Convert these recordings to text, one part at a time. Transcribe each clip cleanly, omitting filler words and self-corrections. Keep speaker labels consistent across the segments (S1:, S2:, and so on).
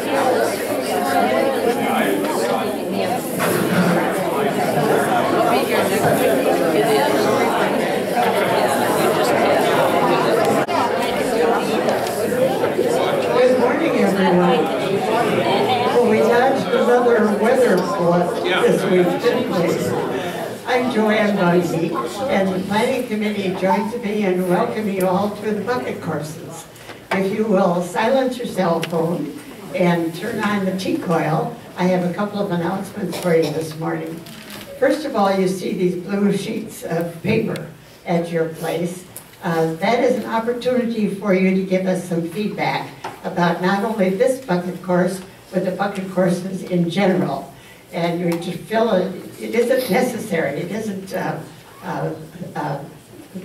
S1: Good morning, everyone. Well, we had another weather blip this week, didn't we? I'm Joanne Bundy, and the Planning Committee joins me in welcoming you all to the bucket courses. If you will silence your cell phone and turn on the T-coil, I have a couple of announcements for you this morning. First of all, you see these blue sheets of paper at your place. That is an opportunity for you to give us some feedback about not only this bucket course, but the bucket courses in general. And you just fill it. It isn't necessary. It isn't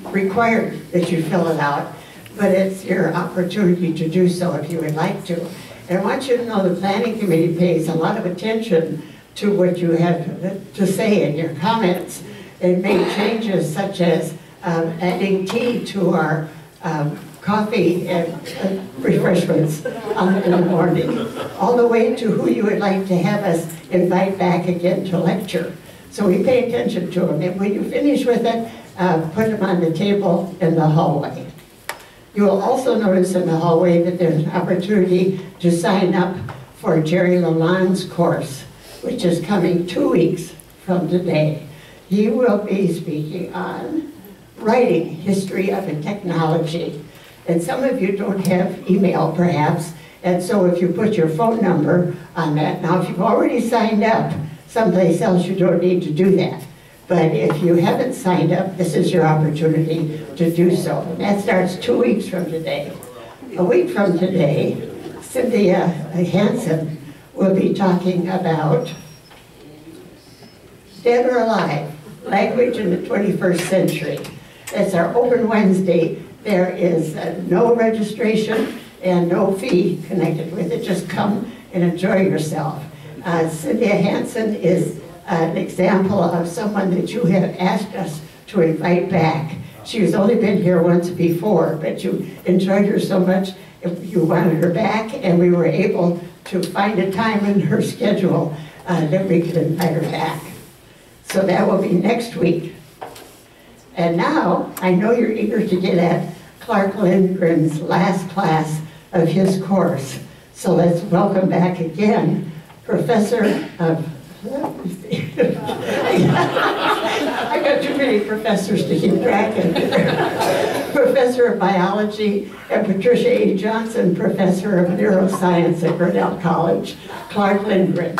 S1: required that you fill it out, but it's your opportunity to do so if you would like to. And I want you to know the Planning Committee pays a lot of attention to what you have to say in your comments. They made changes such as adding tea to our coffee and refreshments in the morning, all the way to who you would like to have us invite back again to lecture. So we pay attention to them, and when you finish with it, put them on the table in the hallway. You will also notice in the hallway that there's an opportunity to sign up for Jerry Lalonde's course, which is coming 2 weeks from today. He will be speaking on writing, history of a technology. And some of you don't have email, perhaps, and so if you put your phone number on that, now if you've already signed up someplace else, you don't need to do that. But if you haven't signed up, this is your opportunity to do so. And that starts 2 weeks from today. A week from today, Cynthia Hansen will be talking about Dead or Alive, Language in the 21st Century. It's our open Wednesday. There is no registration and no fee connected with it. Just come and enjoy yourself. Cynthia Hansen is an example of someone that you have asked us to invite back. She has only been here once before, but you enjoyed her so much, you wanted her back, and we were able to find a time in her schedule that we could invite her back. So that will be next week. And now, I know you're eager to get at Clark Lindgren's last class of his course. So let's welcome back again, Professor of, I got too many professors to keep track of. Professor of Biology, and Patricia A. Johnson, Professor of Neuroscience at Grinnell College, Clark Lindgren.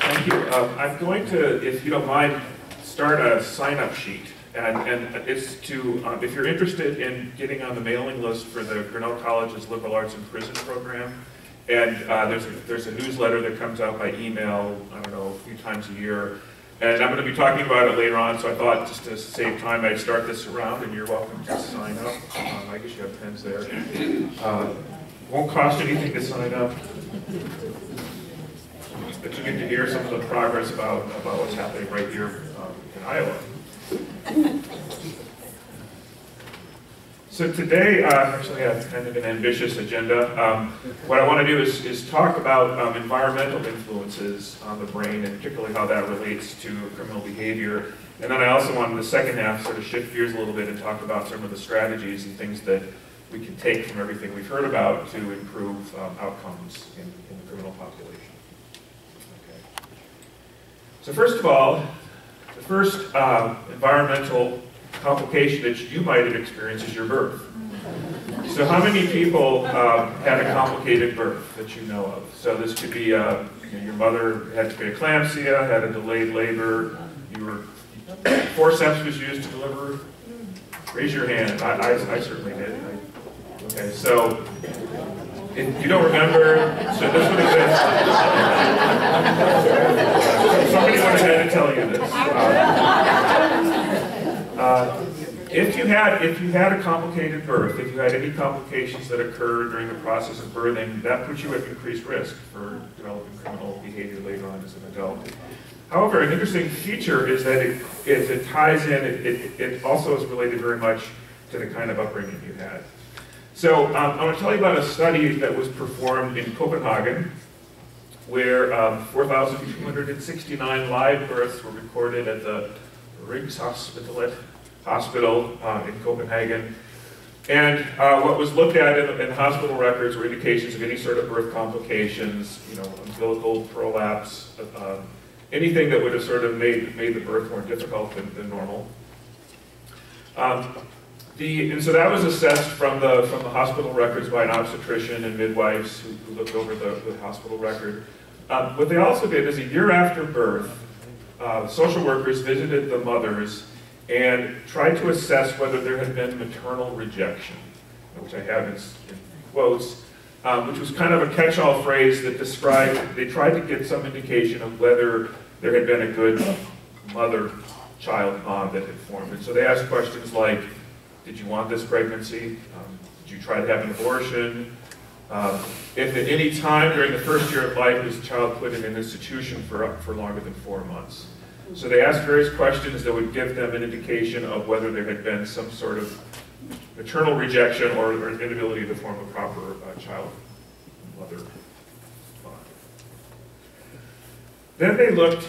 S2: Thank you. I'm going to, if you don't mind, start a sign-up sheet. And it's to, if you're interested in getting on the mailing list for the Grinnell College's Liberal Arts in Prison program, and there's a newsletter that comes out by email, I don't know, a few times a year. And I'm going to be talking about it later on, so I thought just to save time, I'd start this around, and you're welcome to sign up. I guess you have pens there. Won't cost anything to sign up. But you get to hear some of the progress about what's happening right here in Iowa. So today, actually I have kind of an ambitious agenda. What I want to do is talk about environmental influences on the brain, and particularly how that relates to criminal behavior. And then I also want in the second half sort of shift gears a little bit and talk about some of the strategies and things that we can take from everything we've heard about to improve outcomes in the criminal population. Okay. So first of all, the first environmental complication that you might have experienced is your birth. So how many people had a complicated birth that you know of? So this could be your mother had preeclampsia, had a delayed labor, forceps was used to deliver. Raise your hand. I certainly did. Okay, so if you don't remember, so this would have been, somebody went ahead and tell you this. If you had a complicated birth, if you had any complications that occurred during the process of birthing, that puts you at increased risk for developing criminal behavior later on as an adult. However, an interesting feature is that it ties in, it also is related very much to the kind of upbringing you had. So I want to tell you about a study that was performed in Copenhagen, where 4,269 live births were recorded at the Rigshospitalet Hospital in Copenhagen. And what was looked at in hospital records were indications of any sort of birth complications, umbilical prolapse, anything that would have sort of made the birth more difficult than normal. And so that was assessed from the hospital records by an obstetrician and midwives who looked over the hospital record. What they also did is a year after birth, social workers visited the mothers and tried to assess whether there had been maternal rejection, which I have in quotes, which was kind of a catch-all phrase that described, they tried to get some indication of whether there had been a good mother-child bond that had formed. And so they asked questions like, did you want this pregnancy? Did you try to have an abortion? If at any time during the first year of life was the child put in an institution for longer than 4 months? So they asked various questions that would give them an indication of whether there had been some sort of maternal rejection or an inability to form a proper child-mother bond. Then they looked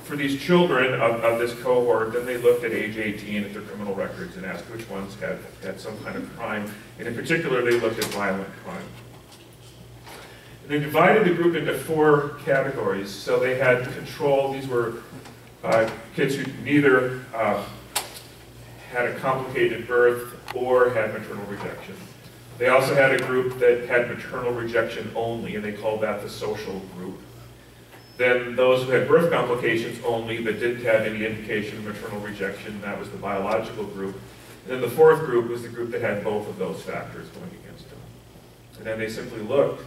S2: for these children of this cohort, then they looked at age 18 at their criminal records and asked which ones had some kind of crime. And in particular, they looked at violent crime. And they divided the group into 4 categories. So they had control. These were kids who neither had a complicated birth or had maternal rejection. They also had a group that had maternal rejection only, and they called that the social group. Then those who had birth complications only but didn't have any indication of maternal rejection, that was the biological group. And then the 4th group was the group that had both of those factors going against them. And then they simply looked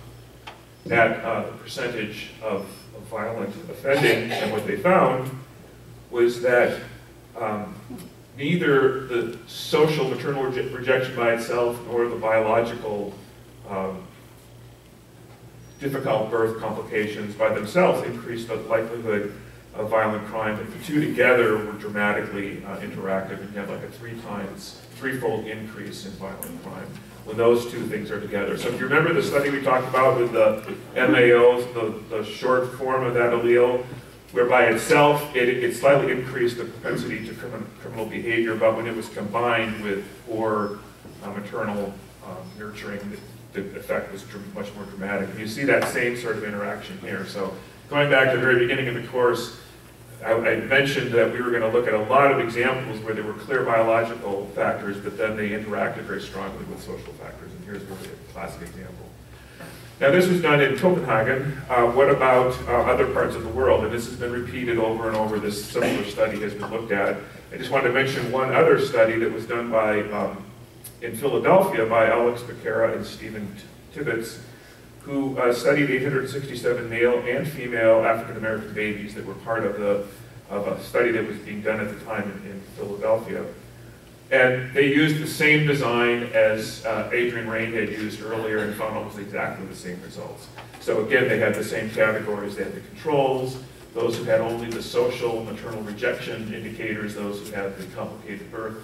S2: at the percentage of violent offending, and what they found was that neither the social maternal rejection by itself nor the biological difficult birth complications by themselves increased the likelihood of violent crime, but the 2 together were dramatically interactive, and you have like a threefold increase in violent crime when those 2 things are together. So if you remember the study we talked about with the MAOs, the short form of that allele, where by itself it slightly increased the propensity to criminal behavior, but when it was combined with poor maternal nurturing, the effect was much more dramatic. And you see that same sort of interaction here. So going back to the very beginning of the course, I mentioned that we were going to look at a lot of examples where there were clear biological factors, but then they interacted very strongly with social factors. And here's really a classic example. Now this was done in Copenhagen. What about other parts of the world? And this has been repeated over and over. This similar study has been looked at. I just wanted to mention one other study that was done by in Philadelphia by Alex Becerra and Stephen Tibbetts, who studied 867 male and female African-American babies that were part of a study that was being done at the time in Philadelphia. And they used the same design as Adrian Rain had used earlier and found almost exactly the same results. So again, they had the same categories. They had the controls, those who had only the social maternal rejection indicators, those who had the complicated birth,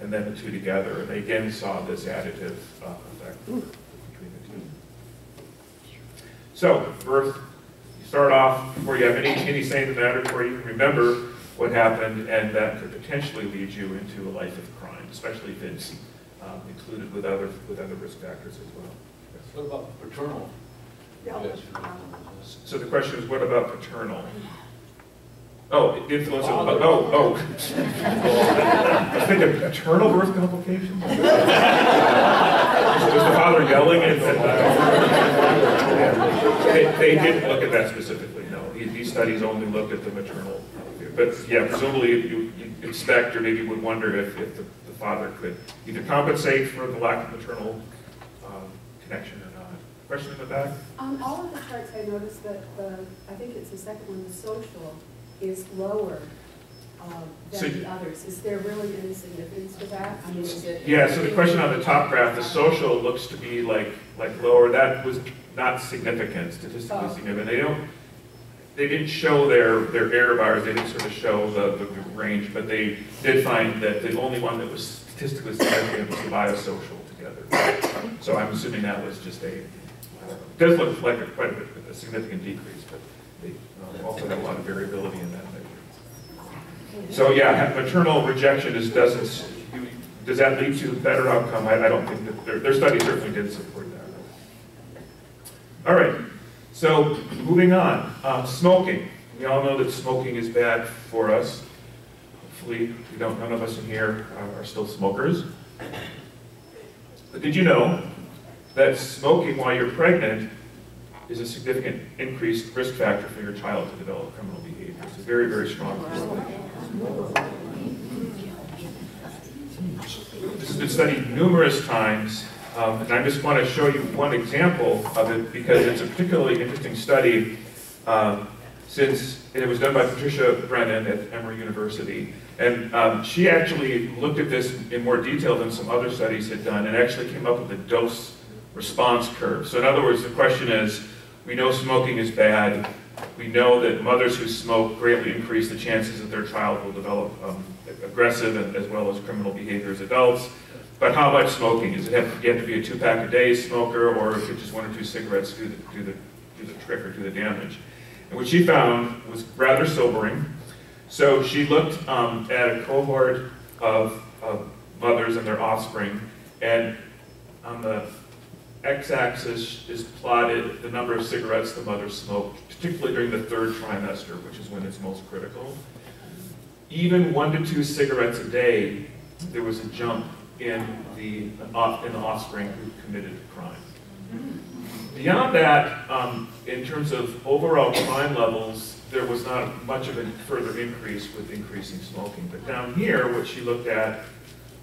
S2: and then the 2 together. And they again saw this additive effect between the 2. So, birth, you start off, before you have any say in the matter, before you can remember what happened, and that could potentially lead you into a life of crime, especially if it's included with other risk factors as well. Yes.
S3: What about paternal?
S1: Yeah.
S2: So the question is, what about paternal? Oh, influence of, I was thinking paternal birth complications? Was the father yelling? They didn't look at that specifically, no. These studies only looked at the maternal. But yeah, presumably you expect or maybe would wonder if the father could either compensate for the lack of maternal connection or not. Question in the back?
S4: All of the charts I noticed that I think it's the second one, the social, is lower than the others. Is there really any significance to that? I mean, is it?
S2: Yeah, so the question on the top graph, the social looks to be like lower. That was not significant, statistically significant. They didn't show their error bars. They didn't sort of show the range, but they did find that the only one that was statistically significant was the biosocial together. So I'm assuming that was just it does look like quite a significant decrease, but they also have a lot of variability in that measure. So yeah, maternal rejection does that lead to a better outcome? I don't think that their study certainly did support that. All right, so moving on, smoking. We all know that smoking is bad for us. Hopefully, none of us in here are still smokers. But did you know that smoking while you're pregnant is a significant increased risk factor for your child to develop criminal behavior? It's a very, very strong correlation. This has been studied numerous times, and I just want to show you one example of it because it's a particularly interesting study since it was done by Patricia Brennan at Emory University. And she actually looked at this in more detail than some other studies had done and actually came up with a dose response curve. So in other words, the question is, we know smoking is bad. We know that mothers who smoke greatly increase the chances that their child will develop aggressive and as well as criminal behavior as adults. But how much smoking? Does it have to be a 2-pack a day smoker, or could just 1 or 2 cigarettes do the trick or do the damage? And what she found was rather sobering. So she looked at a cohort of mothers and their offspring, and on the x-axis is plotted the number of cigarettes the mother smoked, particularly during the 3rd trimester, which is when it's most critical. Even 1 to 2 cigarettes a day, there was a jump in the offspring who committed crime. Beyond that, in terms of overall crime levels, there was not much of a further increase with increasing smoking. But down here, what she looked at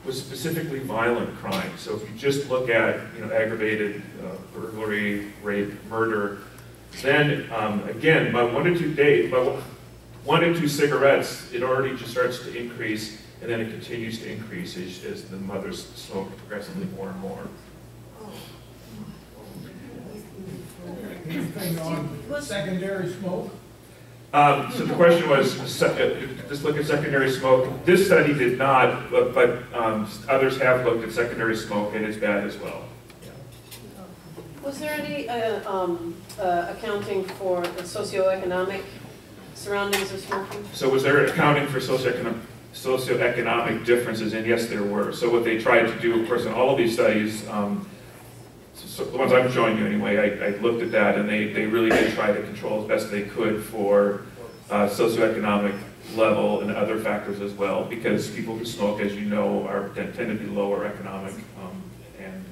S2: was specifically violent crime. So if you just look at aggravated burglary, rape, murder, then again, by 1 to 2 cigarettes, it already just starts to increase, and then it continues to increase as the mothers smoke progressively more and more.
S3: Anything on secondary smoke?
S2: So the question was, just look at secondary smoke. This study did not, but others have looked at secondary smoke, and it's bad as well.
S5: Was there any accounting for the socioeconomic surroundings of smoking?
S2: So was there accounting for socioeconomic differences? And yes, there were. So what they tried to do, of course, in all of these studies, so the ones I'm showing you anyway, I looked at that, and they really did try to control as best they could for socioeconomic level and other factors as well, because people who smoke, as you know, tend to be lower economic and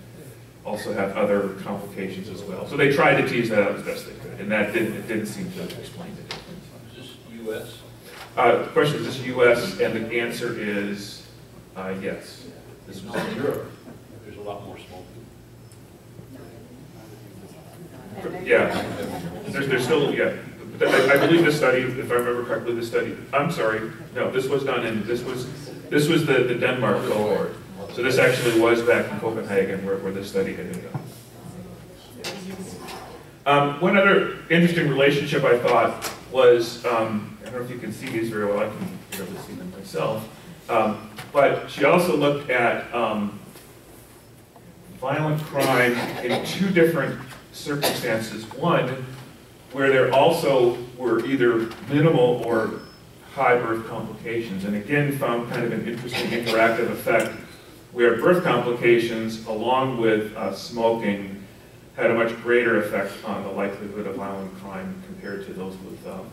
S2: also have other complications as well. So they tried to tease that out as best they could, and that didn't seem to explain the difference.
S3: Is this U.S.?
S2: The question is, is this U.S., and the answer is yes.
S3: This was in Europe. There's a lot more smoking.
S2: Yeah, there's still, yeah. I believe this study, if I remember correctly, I'm sorry, no, this was done in, this was the Denmark cohort. So this actually was back in Copenhagen where this study had been done. One other interesting relationship I thought was, I don't know if you can see these very well, I can barely see them myself, but she also looked at violent crime in 2 different circumstances. One, where there also were either minimal or high birth complications, and again found kind of an interesting interactive effect where birth complications along with smoking had a much greater effect on the likelihood of violent crime compared to those that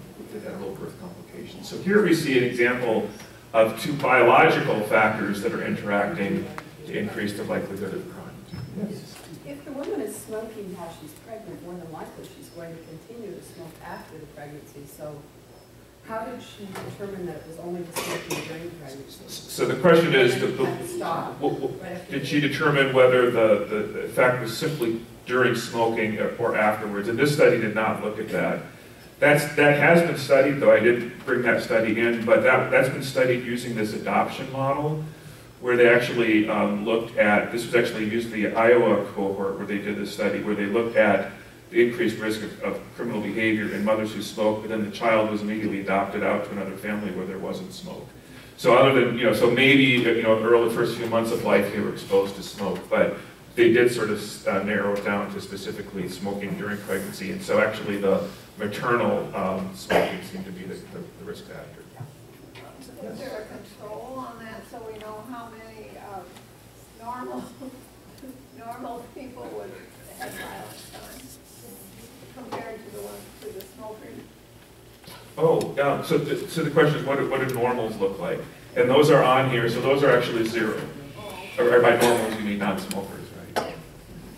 S2: had low birth complications. So here we see an example of 2 biological factors that are interacting to increase the likelihood of crime. Yes.
S4: If the woman is smoking while she's pregnant, more than likely she's going to continue to smoke after the pregnancy. So how did she determine that it was only the smoking during pregnancy?
S2: So the question is, did she determine whether the effect was simply during smoking or afterwards? And this study did not look at that. That has been studied, though I did bring that study in, but that's been studied using this adoption model, where they actually looked at, this was actually used the Iowa cohort where they did this study, where they looked at the increased risk of criminal behavior in mothers who smoke, but then the child was immediately adopted out to another family where there wasn't smoke. So other than, so maybe, early first few months of life they were exposed to smoke, but they did sort of narrow it down to specifically smoking during pregnancy, and so actually the maternal smoking seemed to be the risk factor.
S6: Is there a control on that so we know how many normal people would have violent times compared to the smokers?
S2: Oh, so the question is, what do normals look like? And those are on here, so those are actually 0. Or by normals, you mean non-smokers, right?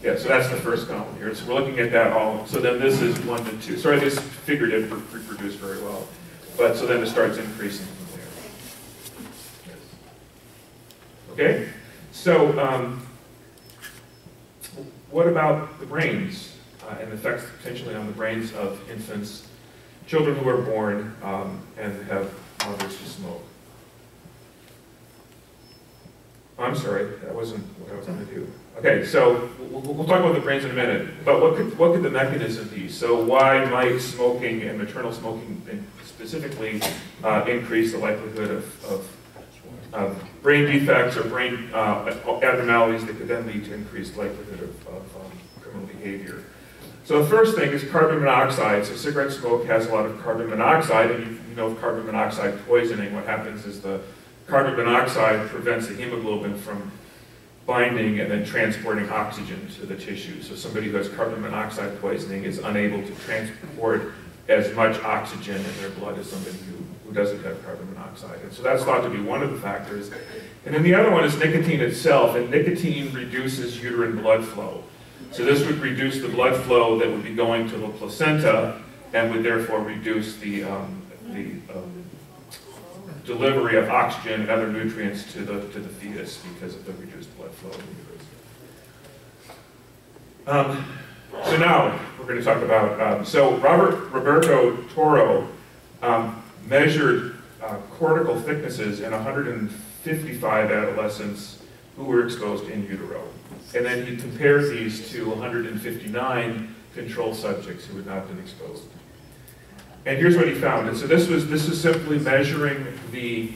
S2: Yeah, so that's the first column here. So we're looking at that all. So then this is 1 to 2. Sorry, this figure didn't reproduce very well. But so then it starts increasing from there. Yes. Okay, so what about the brains and effects potentially on the brains of infants, children who are born and have mothers who smoke? I'm sorry, that wasn't what I was going to do. Okay, so we'll talk about the brains in a minute, but what could the mechanism be? So why might smoking and maternal smoking specifically increase the likelihood of brain defects or brain abnormalities that could then lead to increased likelihood of criminal behavior? So the first thing is carbon monoxide. So cigarette smoke has a lot of carbon monoxide, and you know carbon monoxide poisoning. What happens is the carbon monoxide prevents the hemoglobin from binding and then transporting oxygen to the tissue. So somebody who has carbon monoxide poisoning is unable to transport as much oxygen in their blood as somebody who doesn't have carbon monoxide. And so that's thought to be one of the factors. And then the other one is nicotine itself, and nicotine reduces uterine blood flow. So this would reduce the blood flow that would be going to the placenta and would therefore reduce the delivery of oxygen and other nutrients to the fetus because of the reduced blood flow in the uterus. So now we're going to talk about, so Roberto Toro measured cortical thicknesses in 155 adolescents who were exposed in utero. And then he compared these to 159 control subjects who had not been exposed. And here's what he found. And so this is simply measuring the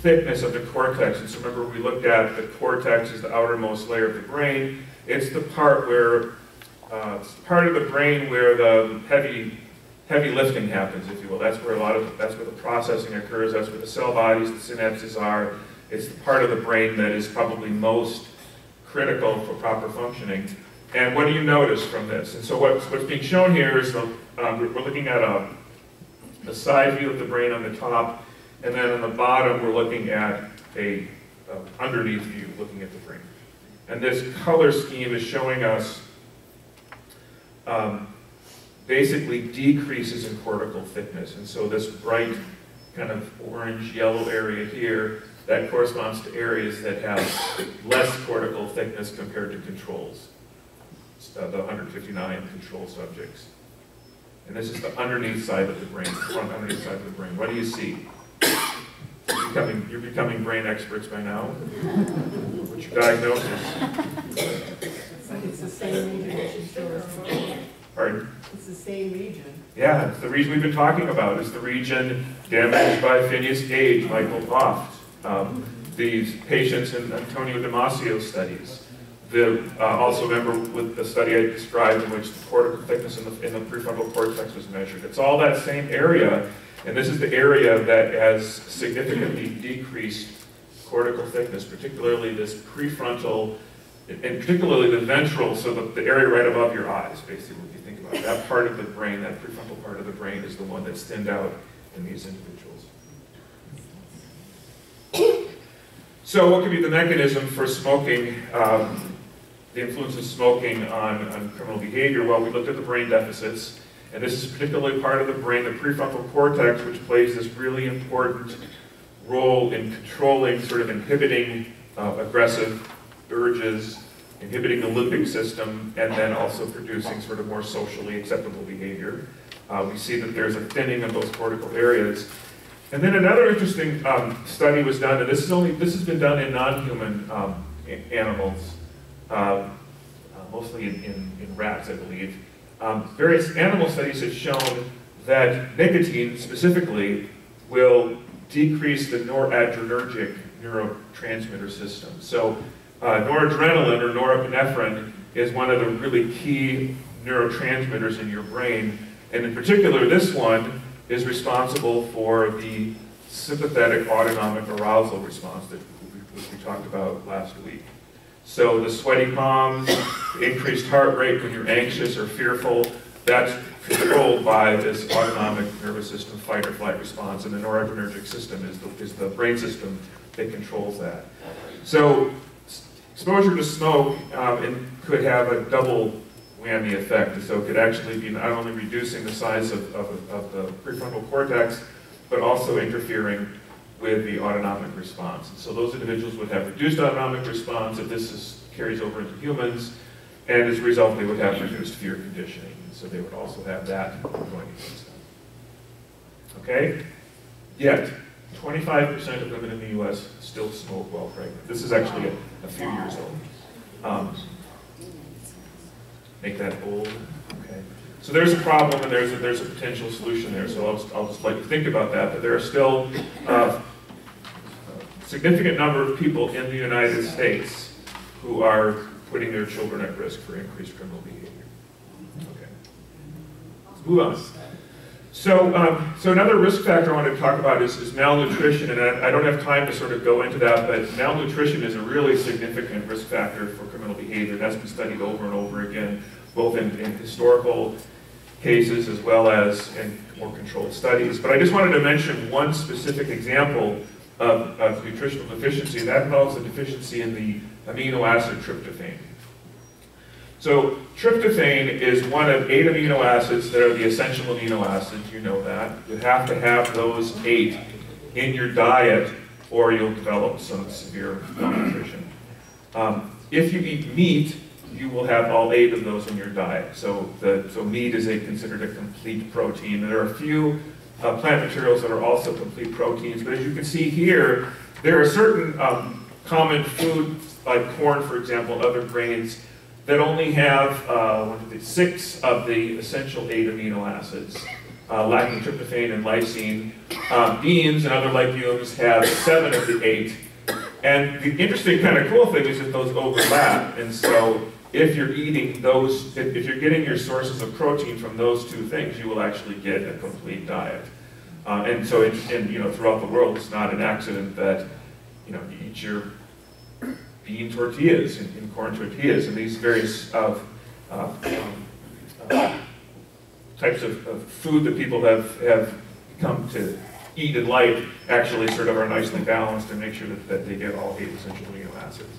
S2: thickness of the cortex. And so remember, we looked at the cortex as the outermost layer of the brain. It's the part where it's part of the brain where the heavy lifting happens, if you will. That's where that's where the processing occurs. That's where the cell bodies, the synapses are. It's the part of the brain that is probably most critical for proper functioning. And what do you notice from this? And so what's being shown here is we're looking at a side view of the brain on the top, and then on the bottom we're looking at a underneath view, looking at the brain. And this color scheme is showing us basically decreases in cortical thickness. And so this bright kind of orange-yellow area here, that corresponds to areas that have less cortical thickness compared to controls. The 159 control subjects. And this is the underneath side of the brain, the front underneath side of the brain. What do you see? You're becoming brain experts by now. What's your diagnosis?
S7: It's the same region.
S2: Pardon?
S7: It's the same region.
S2: Yeah, it's the region we've been talking about. It's the region damaged by Phineas Gage, Michael Loft, these patients in Antonio Damasio's studies. Also remember with the study I described in which the cortical thickness in the prefrontal cortex was measured. It's all that same area, and this is the area that has significantly decreased cortical thickness, particularly this prefrontal, and particularly the ventral, so the area right above your eyes, basically, if you think about it. That part of the brain, that prefrontal part of the brain is the one that's thinned out in these individuals. So what could be the mechanism for smoking, the influence of smoking on criminal behavior? Well, we looked at the brain deficits, and this is particularly part of the brain, the prefrontal cortex, which plays this really important role in controlling, sort of inhibiting aggressive urges, inhibiting the limbic system, and then also producing sort of more socially acceptable behavior. We see that there's a thinning of those cortical areas. And then another interesting study was done, and this has been done in non-human animals, mostly in rats, I believe. Various animal studies have shown that nicotine, specifically, will decrease the noradrenergic neurotransmitter system. So noradrenaline or norepinephrine is one of the really key neurotransmitters in your brain, and in particular this one is responsible for the sympathetic autonomic arousal response that we talked about last week. So the sweaty palms, the increased heart rate when you're anxious or fearful, that's controlled by this autonomic nervous system fight or flight response, and the noradrenergic system is the brain system that controls that. So exposure to smoke could have a double whammy effect. So it could actually be not only reducing the size of the prefrontal cortex, but also interfering with the autonomic response. And so those individuals would have reduced autonomic response if this carries over into humans, and as a result they would have reduced fear conditioning. And so they would also have that going against them. Okay? Yet, 25% of women in the US still smoke while pregnant. This is actually a few years old. Make that bold. Okay. So there's a problem and there's a potential solution there. So I'll just let you think about that. But there are still a significant number of people in the United States who are putting their children at risk for increased criminal behavior. Okay. Let's move on. So another risk factor I want to talk about is malnutrition, and I don't have time to sort of go into that, but malnutrition is a really significant risk factor for criminal behavior. That's been studied over and over again, both in historical cases as well as in more controlled studies. But I just wanted to mention one specific example of nutritional deficiency, and that involves a deficiency in the amino acid tryptophan. So tryptophan is one of 8 amino acids that are the essential amino acids, you know that. You have to have those 8 in your diet or you'll develop some severe malnutrition. If you eat meat, you will have all 8 of those in your diet. So meat is considered a complete protein. There are a few plant materials that are also complete proteins, but as you can see here, there are certain common foods like corn, for example, other grains, that only have 6 of the essential 8 amino acids, lacking tryptophan and lysine. Beans and other legumes have 7 of the 8. And the interesting kind of cool thing is that those overlap. And so if you're eating those, if you're getting your sources of protein from those 2 things, you will actually get a complete diet. And so throughout the world, it's not an accident that you eat your bean tortillas and corn tortillas and these various types of food that people have come to eat and like actually sort of are nicely balanced and make sure that they get all 8 essential amino acids.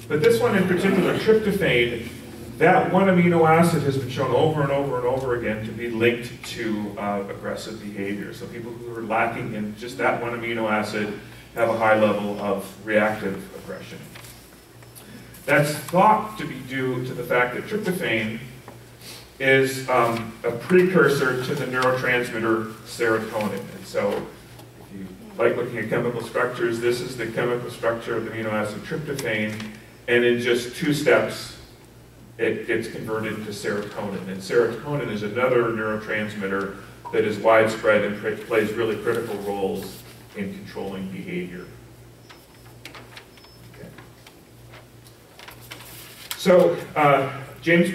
S2: But this one in particular, tryptophan, that one amino acid has been shown over and over and over again to be linked to aggressive behavior. So people who are lacking in just that one amino acid have a high level of reactive aggression. That's thought to be due to the fact that tryptophan is a precursor to the neurotransmitter serotonin. And so if you like looking at chemical structures, this is the chemical structure of the amino acid tryptophan, and in just 2 steps, it gets converted to serotonin. And serotonin is another neurotransmitter that is widespread and plays really critical roles in controlling behavior. So James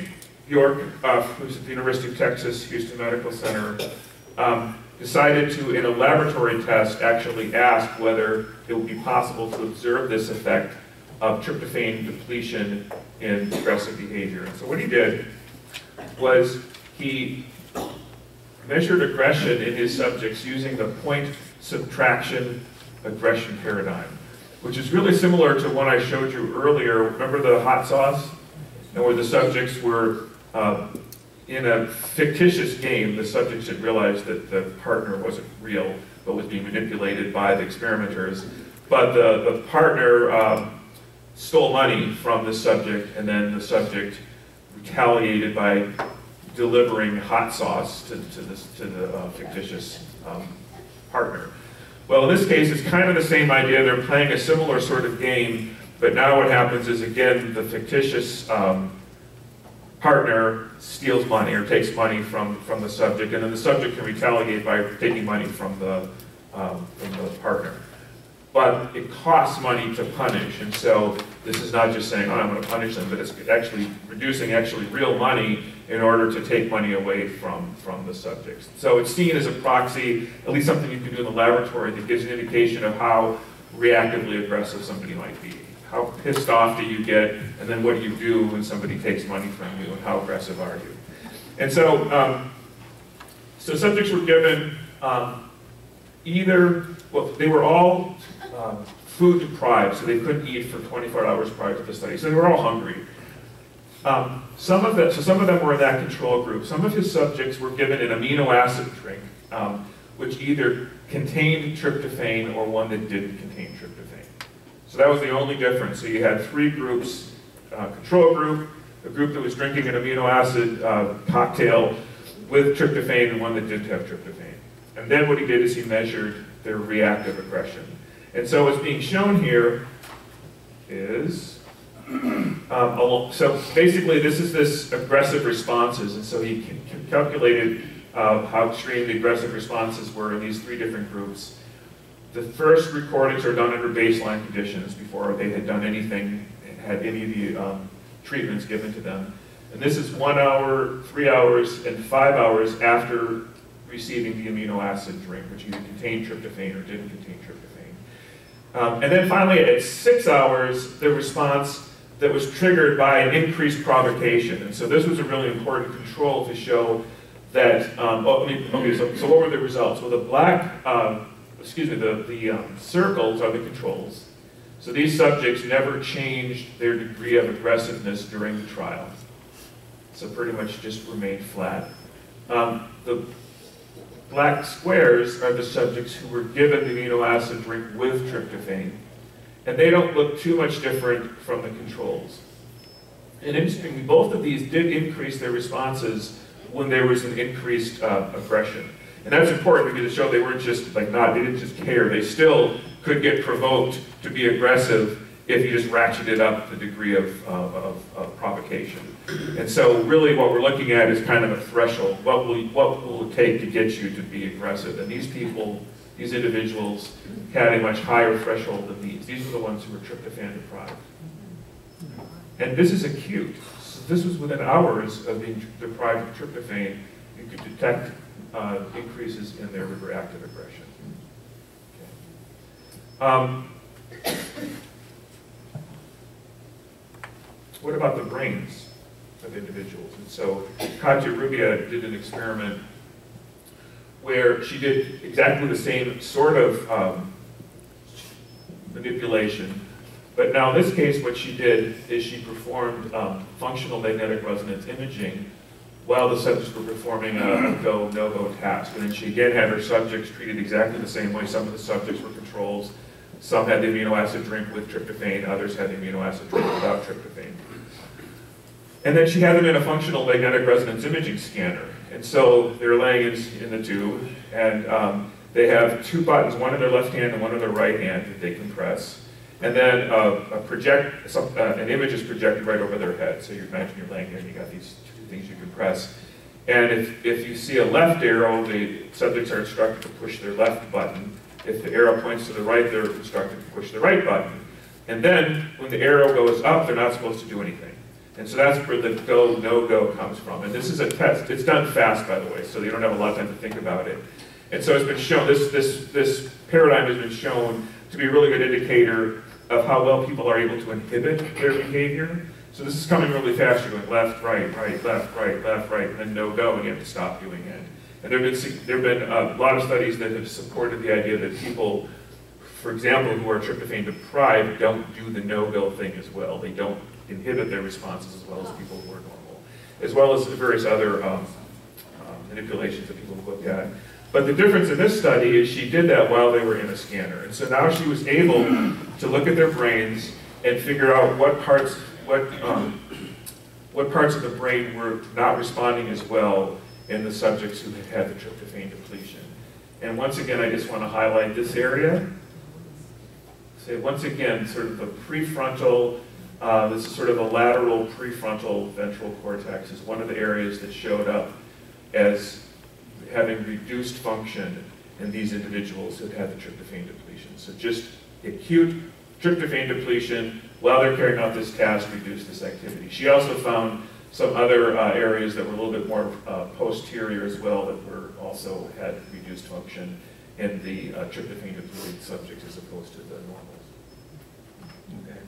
S2: York, who's at the University of Texas, Houston Medical Center, decided to, in a laboratory test, actually ask whether it would be possible to observe this effect of tryptophan depletion in aggressive behavior. And so what he did was he measured aggression in his subjects using the point subtraction aggression paradigm, which is really similar to one I showed you earlier. Remember the hot sauce? And where the subjects were in a fictitious game, the subjects had realized that the partner wasn't real, but was being manipulated by the experimenters. But the partner stole money from the subject, and then the subject retaliated by delivering hot sauce to the fictitious partner. Well, in this case, it's kind of the same idea. They're playing a similar sort of game, but now what happens is, again, the fictitious partner steals money or takes money from the subject, and then the subject can retaliate by taking money from the from the partner. But it costs money to punish, and so this is not just saying, oh, I'm going to punish them, but it's actually reducing real money in order to take money away from the subjects. So it's seen as a proxy, at least something you can do in the laboratory, that gives an indication of how reactively aggressive somebody might be. How pissed off do you get, and then what do you do when somebody takes money from you, and how aggressive are you? And so, so subjects were given they were all food deprived, so they couldn't eat for 24 hours prior to the study, so they were all hungry. Some of them were in that control group. Some of his subjects were given an amino acid drink, which either contained tryptophan or one that didn't contain tryptophan. So that was the only difference. So you had 3 groups: control group, a group that was drinking an amino acid cocktail with tryptophan, and one that didn't have tryptophan. And then what he did is he measured their reactive aggression. And so what's being shown here is, so basically this aggressive responses, and so he calculated how extreme the aggressive responses were in these 3 different groups. The first recordings are done under baseline conditions before they had done anything, had any of the treatments given to them. And this is 1 hour, 3 hours, and 5 hours after receiving the amino acid drink, which either contained tryptophan or didn't contain tryptophan. And then finally, at 6 hours, the response that was triggered by an increased provocation. And so this was a really important control to show that, so what were the results? Well, the black, the circles are the controls. So these subjects never changed their degree of aggressiveness during the trial. So pretty much just remained flat. The black squares are the subjects who were given the amino acid drink with tryptophan, and they don't look too much different from the controls. And interestingly, both of these did increase their responses when there was an increased aggression. And that's important because it showed they weren't just they didn't just care, they still could get provoked to be aggressive if you just ratcheted up the degree of provocation. And so really what we're looking at is kind of a threshold. What will it take to get you to be aggressive? And these people, these individuals, had a much higher threshold than these. These were the ones who were tryptophan deprived. And this is acute. So this was within hours of being deprived of tryptophan, you could detect increases in their reactive aggression. Okay. What about the brains of individuals? And so Katja Rubia did an experiment where she did exactly the same sort of manipulation, but now in this case what she did is she performed functional magnetic resonance imaging while the subjects were performing a go, no-go task. And then she again had her subjects treated exactly the same way. Some of the subjects were controls. Some had the amino acid drink with tryptophan, others had the amino acid drink without tryptophan. And then she had them in a functional magnetic resonance imaging scanner. And so they're laying in the tube, and they have 2 buttons, one in their left hand and one in their right hand that they can press. And then an image is projected right over their head. So you imagine you're laying here and you got these 2 things you can press. And if you see a left arrow, the subjects are instructed to push their left button. If the arrow points to the right, they're instructed to push the right button. And then when the arrow goes up, they're not supposed to do anything. And so that's where the go, no-go comes from. And this is a test. It's done fast, by the way, so you don't have a lot of time to think about it. And so it's been shown, this paradigm has been shown to be a really good indicator of how well people are able to inhibit their behavior. So this is coming really fast. You're going left, right, left, right, and then no-go, and you have to stop doing it. And there have been a lot of studies that have supported the idea that people, for example, who are tryptophan deprived, don't do the no-go thing as well. They don't inhibit their responses as well as people who are normal, as well as various other manipulations that people have looked at. But the difference in this study is she did that while they were in a scanner. And so now she was able to look at their brains and figure out what parts of the brain were not responding as well in the subjects who had the tryptophan depletion. And once again, I just want to highlight this area. So once again, sort of the prefrontal, this is sort of a lateral prefrontal ventral cortex is one of the areas that showed up as having reduced function in these individuals who had the tryptophan depletion. So just acute tryptophan depletion while they're carrying out this task reduced this activity. She also found some other areas that were a little bit more posterior as well that were also had reduced function in the tryptophan depleted subjects as opposed to the normals. Okay.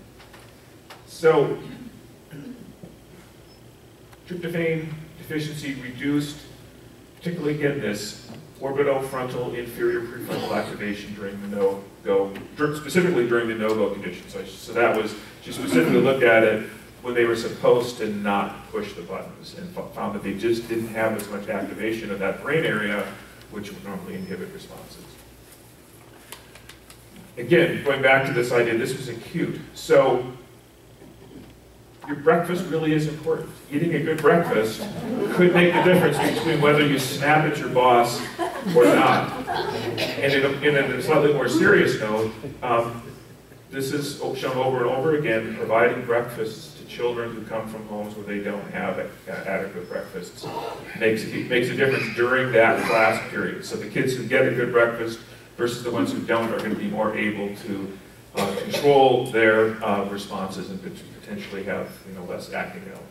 S2: So tryptophan deficiency reduced, particularly again this orbitofrontal inferior prefrontal activation during the no-go, specifically during the no-go condition. So that was, she specifically looked at it when they were supposed to not push the buttons and found that they just didn't have as much activation of that brain area, which would normally inhibit responses. Again, going back to this idea, this was acute. So your breakfast really is important. Eating a good breakfast could make the difference between whether you snap at your boss or not. And in a slightly more serious note, this is shown over and over again, providing breakfasts to children who come from homes where they don't have adequate breakfasts makes a difference during that class period. So the kids who get a good breakfast versus the ones who don't are going to be more able to control their responses and potentially have less acting out.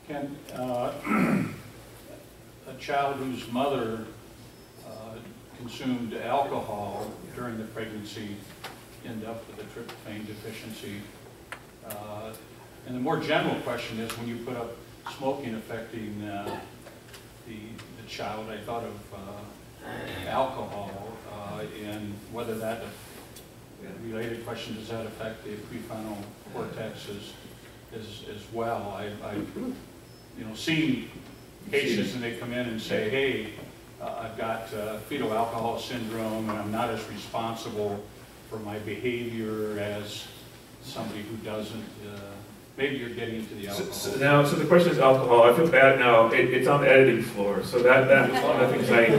S8: Can a child whose mother consumed alcohol during the pregnancy end up with a tryptophan deficiency? And the more general question is, when you put up smoking affecting the child, I thought of alcohol and whether that, related question, does that affect the prefrontal cortex as well? I've seen cases and they come in and say, hey, I've got fetal alcohol syndrome and I'm not as responsible for my behavior as somebody who doesn't. Maybe you're getting into the alcohol.
S2: So the question is alcohol. I feel bad now. It's on the editing floor. So that was one of the things I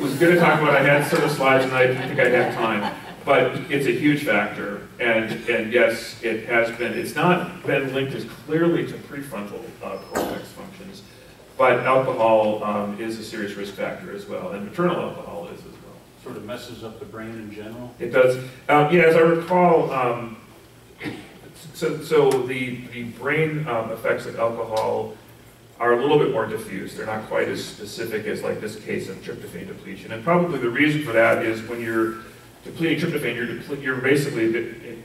S2: was going to talk about. I had sort of slides and I didn't think I'd have time. But it's a huge factor. And yes, it has been. It's not been linked as clearly to prefrontal cortex functions. But alcohol is a serious risk factor as well. And maternal alcohol is as well.
S8: Sort of messes up the brain in general?
S2: It does. Yeah, as I recall, so the brain effects of alcohol are a little bit more diffuse. They're not quite as specific as like this case of tryptophan depletion. And probably the reason for that is when you're depleting tryptophan, you're basically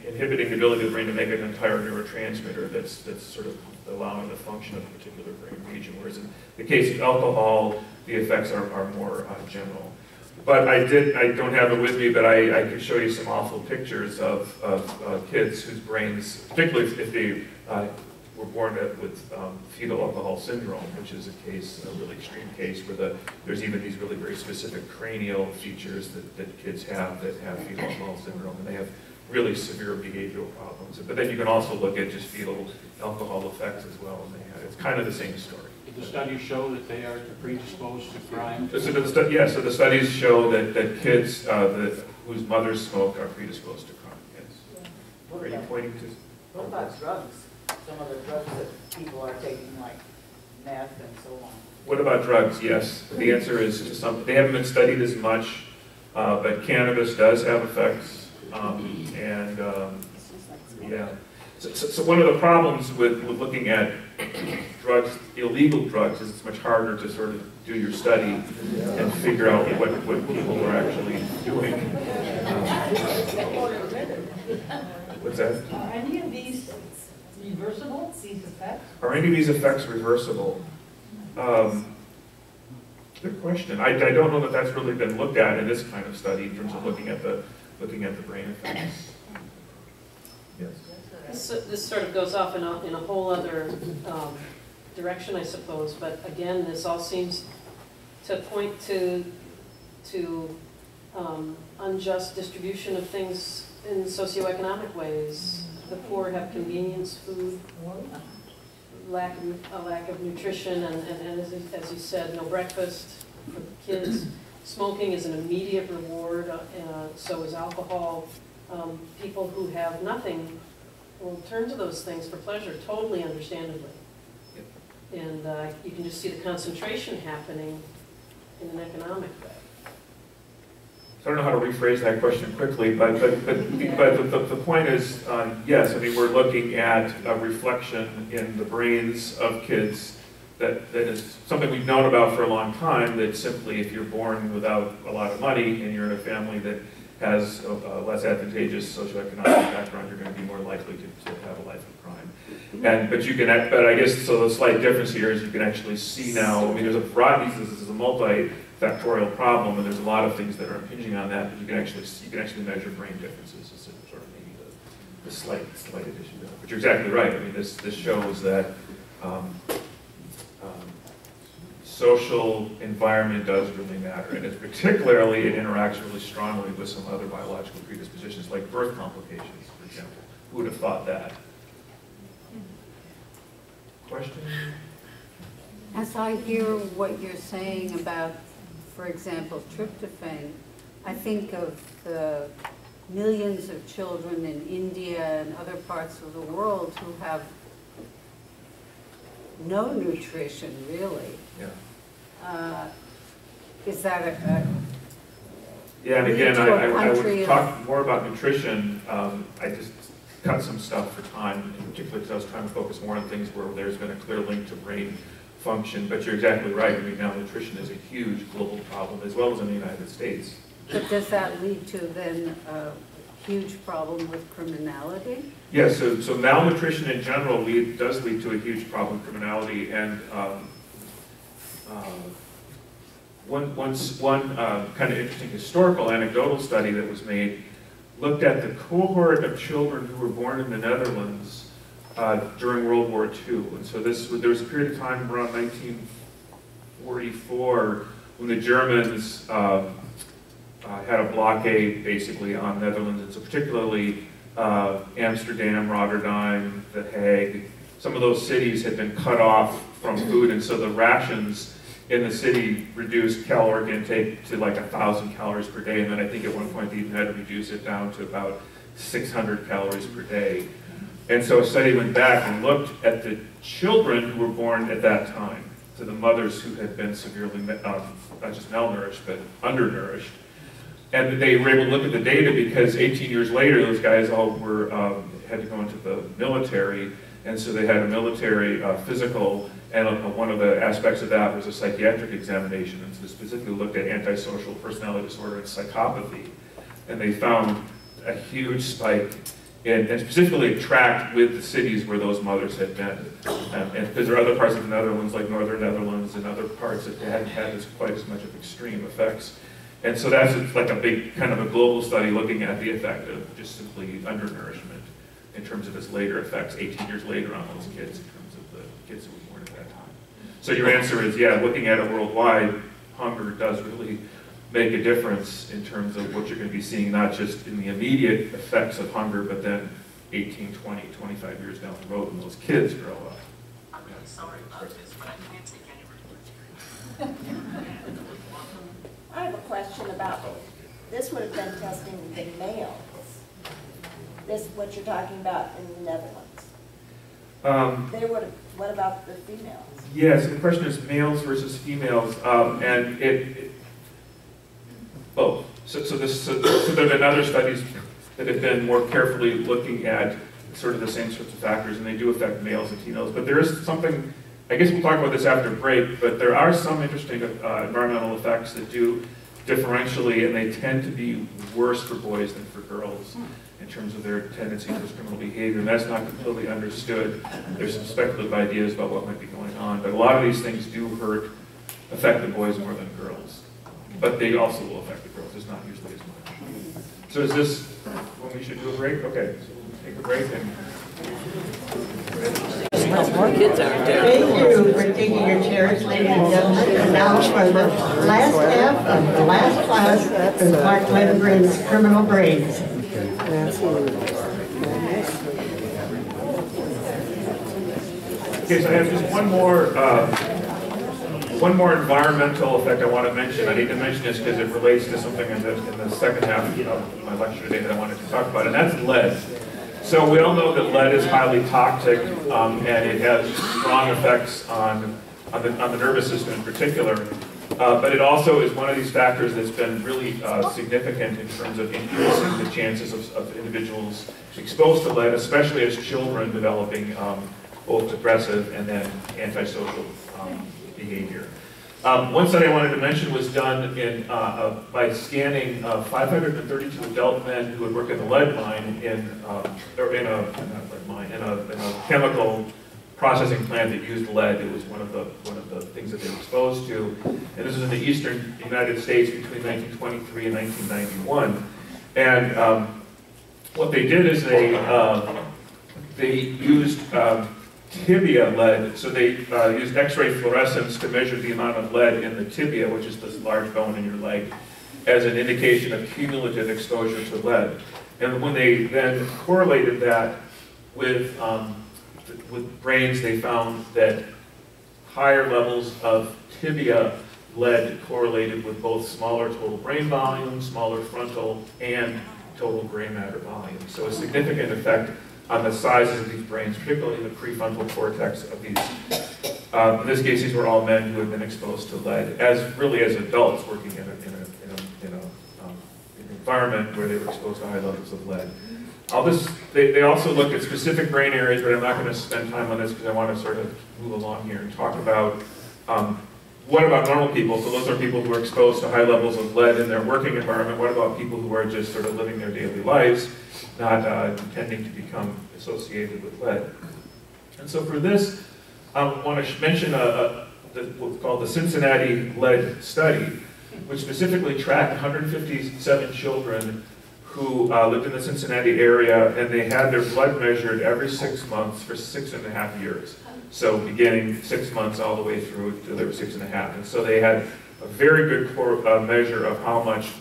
S2: inhibiting the ability of the brain to make an entire neurotransmitter that's sort of allowing the function of a particular brain region. Whereas in the case of alcohol, the effects are more general. But I don't have it with me, but I could show you some awful pictures of kids whose brains, particularly if they were born with fetal alcohol syndrome, which is a really extreme case where there's even these really very specific cranial features that kids have that have fetal alcohol syndrome, and they have really severe behavioral problems. But then you can also look at just fetal alcohol effects as well, and it's kind of the same story.
S8: Did the studies show that they are predisposed to crime?
S2: So the studies show that kids whose mothers smoke are predisposed to crime, yes. What are you pointing to?
S9: What about drugs? Some of the drugs that people are taking, like meth and so on.
S2: What about drugs? Yes. The answer is to some. They haven't been studied as much, but cannabis does have effects, yeah. So one of the problems with looking at drugs, illegal drugs, is it's much harder to sort of do your study and figure out what people are actually doing. What's that?
S7: Are any of these reversible, these effects?
S2: Are any of these effects reversible? Good question. I don't know that that's really been looked at in this kind of study in terms of looking at the brain effects. Yes.
S5: This sort of goes off in a whole other direction, I suppose. But again, this all seems to point to unjust distribution of things in socioeconomic ways. The poor have convenience food, a lack of nutrition, and as you said, no breakfast for the kids. Smoking is an immediate reward, so is alcohol. People who have nothing will turn to those things for pleasure, totally understandably. And you can just see the concentration happening in an economic way.
S2: I don't know how to rephrase that question quickly, but the point is, yes, I mean, we're looking at a reflection in the brains of kids that is something we've known about for a long time, that simply if you're born without a lot of money and you're in a family that has a less advantageous socioeconomic background, you're going to be more likely to have a life of crime. But I guess, so the slight difference here is you can actually see now, I mean, there's a variety, this is a multi-factorial problem, and there's a lot of things that are impinging on that, but you can actually measure brain differences. It's sort of maybe the slight addition to it. But you're exactly right. I mean, this shows that social environment does really matter, and it's particularly, it interacts really strongly with some other biological predispositions, like birth complications, for example. Who would have thought that? Question?
S10: As I hear what you're saying about, for example, tryptophan, I think of the millions of children in India and other parts of the world who have no nutrition, really.
S2: Yeah.
S10: Is that a
S2: yeah, and again, I would talk more about nutrition. I just cut some stuff for time, in particular because I was trying to focus more on things where there's been a clear link to brain function. But you're exactly right. I mean, malnutrition is a huge global problem, as well as in the United States.
S10: But does that lead to then a huge problem with criminality?
S2: Yes, so malnutrition in general does lead to a huge problem with criminality, and one kind of interesting historical anecdotal study that was made looked at the cohort of children who were born in the Netherlands during World War II. And so there was a period of time around 1944 when the Germans had a blockade basically on the Netherlands, and so particularly Amsterdam, Rotterdam, The Hague. Some of those cities had been cut off from food, and so the rations in the city reduced caloric intake to like 1,000 calories per day, and then I think at one point they even had to reduce it down to about 600 calories per day. And so a study went back and looked at the children who were born at that time, to the mothers who had been severely, not just malnourished, but undernourished. And they were able to look at the data because 18 years later, those guys all were had to go into the military, and so they had a military physical, and one of the aspects of that was a psychiatric examination, and so specifically looked at antisocial personality disorder and psychopathy. And they found a huge spike, and specifically tracked with the cities where those mothers had been. And because there are other parts of the Netherlands, like northern Netherlands, and other parts that hadn't had quite as much of extreme effects. And so that's like a big, kind of a global study looking at the effect of just simply undernourishment in terms of its later effects, 18 years later on those kids, in terms of the kids who were born at that time. So your answer is, yeah, looking at it worldwide, hunger does really make a difference in terms of what you're going to be seeing, not just in the immediate effects of hunger, but then 18, 20, 25 years down the road when those kids grow up.
S11: I'm really sorry about this, but I can't take any
S6: I have a question about, this would have been testing the males. This, what you're talking about in the Netherlands. They would have, what about the females?
S2: Yes, the question is males versus females, and both. So there have been other studies that have been more carefully looking at sort of the same sorts of factors, and they do affect males and females. But there is something, I guess we'll talk about this after break, but there are some interesting environmental effects that do differentially, and they tend to be worse for boys than for girls in terms of their tendency towards criminal behavior, and that's not completely understood. There's some speculative ideas about what might be going on, but a lot of these things do affect the boys more than girls. But they also will affect the girls, just not usually as much. So is this when we should do a break? Okay, so we'll take a break and...
S1: Thank you for taking your chairs, ladies and gentlemen. And now for the last half of the last class is Mark Lindgren's Criminal Brains.
S2: Okay, so I have just one more environmental effect I want to mention. I need to mention this because it relates to something in the second half of my lecture today that I wanted to talk about, and that's lead. So we all know that lead is highly toxic, and it has strong effects on the nervous system in particular. But it also is one of these factors that's been really significant in terms of increasing the chances of individuals exposed to lead, especially as children developing both depressive and then antisocial behavior. One study I wanted to mention was done by scanning 532 adult men who had worked in the lead mine in a chemical processing plant that used lead. It was one of the things that they were exposed to, and this was in the eastern United States between 1923 and 1991. And what they did is they used tibia lead. So they used X-ray fluorescence to measure the amount of lead in the tibia, which is this large bone in your leg, as an indication of cumulative exposure to lead. And when they then correlated that with brains, they found that higher levels of tibia lead correlated with both smaller total brain volume, smaller frontal, and total gray matter volume. So a significant effect on the sizes of these brains, particularly the prefrontal cortex of these. In this case, these were all men who had been exposed to lead, as adults working in an environment where they were exposed to high levels of lead. They also looked at specific brain areas, but I'm not going to spend time on this because I want to sort of move along here and talk about what about normal people? So those are people who are exposed to high levels of lead in their working environment. What about people who are just sort of living their daily lives, not intending to become associated with lead? And so for this, I want to mention what's called the Cincinnati Lead Study, which specifically tracked 157 children who lived in the Cincinnati area, and they had their blood measured every 6 months for 6.5 years. So beginning 6 months all the way through to they were 6.5. And so they had a very good measure of how much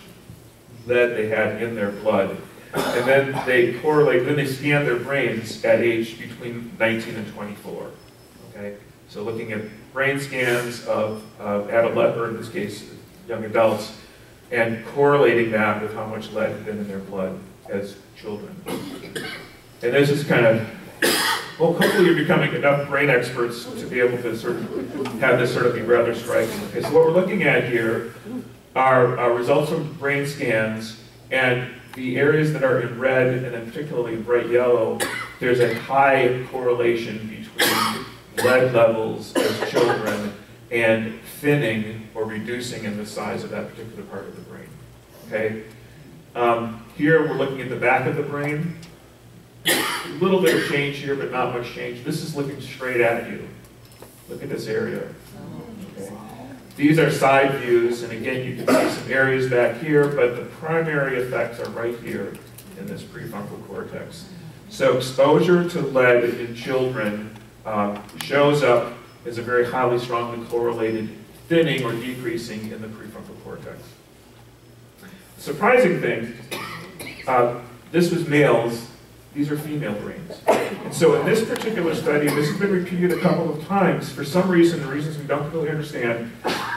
S2: lead they had in their blood. And then they scanned their brains at age between 19 and 24. Okay? So looking at brain scans of adolescents, or in this case, young adults, and correlating that with how much lead had been in their blood as children. And this is kind of, well, hopefully you're becoming enough brain experts to be able to sort of have this sort of be rather striking. Okay, so what we're looking at here are results from brain scans, and the areas that are in red, and then particularly bright yellow, there's a high correlation between lead levels as children and thinning or reducing in the size of that particular part of the brain. Okay? Here we're looking at the back of the brain. A little bit of change here, but not much change. This is looking straight at you. Look at this area. Okay. These are side views, and again, you can see some areas back here, but the primary effects are right here in this prefrontal cortex. So exposure to lead in children shows up as a very highly strongly correlated thinning or decreasing in the prefrontal cortex. Surprising thing, this was males, these are female brains. And so in this particular study, this has been repeated a couple of times. For some reason, the reasons we don't really understand,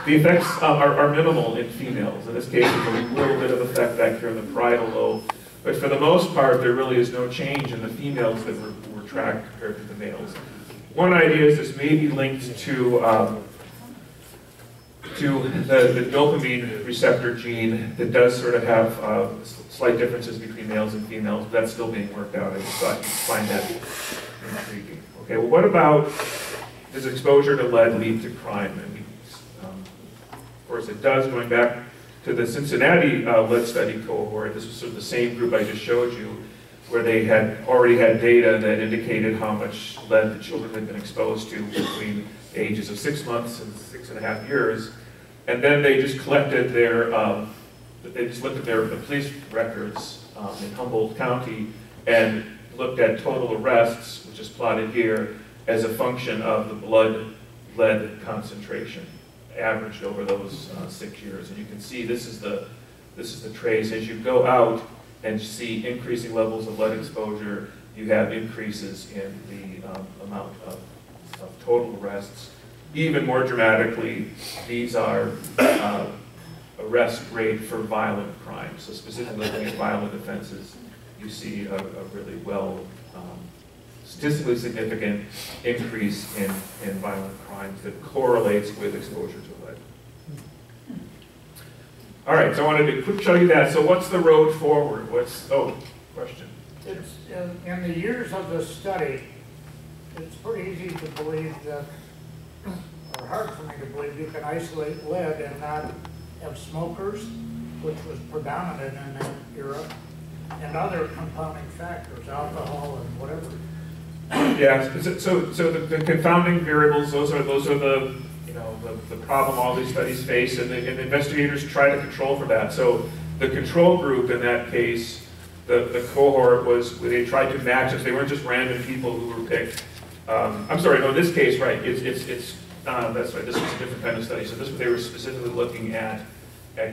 S2: the effects are minimal in females. In this case, there's a little bit of effect back here in the parietal lobe. But for the most part, there really is no change in the females that were tracked compared to the males. One idea is this may be linked to the dopamine receptor gene that does sort of have slight differences between males and females. That's still being worked out. I just thought you'd find that intriguing. Okay, well, what about does exposure to lead lead to crime? And of course, it does. Going back to the Cincinnati lead study cohort, this was sort of the same group I just showed you, where they had already had data that indicated how much lead the children had been exposed to between the ages of 6 months and 6.5 years. And then they just collected they just looked at the police records in Humboldt County and looked at total arrests, which is plotted here, as a function of the blood lead concentration averaged over those 6 years. And you can see this is the trace. As you go out and see increasing levels of lead exposure, you have increases in the amount of total arrests. Even more dramatically, these are arrest rate for violent crimes. So specifically looking at violent offenses, you see a really statistically significant increase in violent crimes that correlates with exposure to lead. All right, so I wanted to quick show you that. So what's the road forward? Question.
S12: It's, in the years of the study, it's pretty easy to believe that, or hard for me to believe, you can isolate lead and not have smokers, which was predominant in that era, and other compounding factors, alcohol and whatever.
S2: Yeah, so the confounding variables, those are the the problem all these studies face, and the investigators try to control for that. So the control group in that case, the cohort was, they tried to match us. They weren't just random people who were picked. I'm sorry, no, in this case, right, that's right, this was a different kind of study. So they were specifically looking at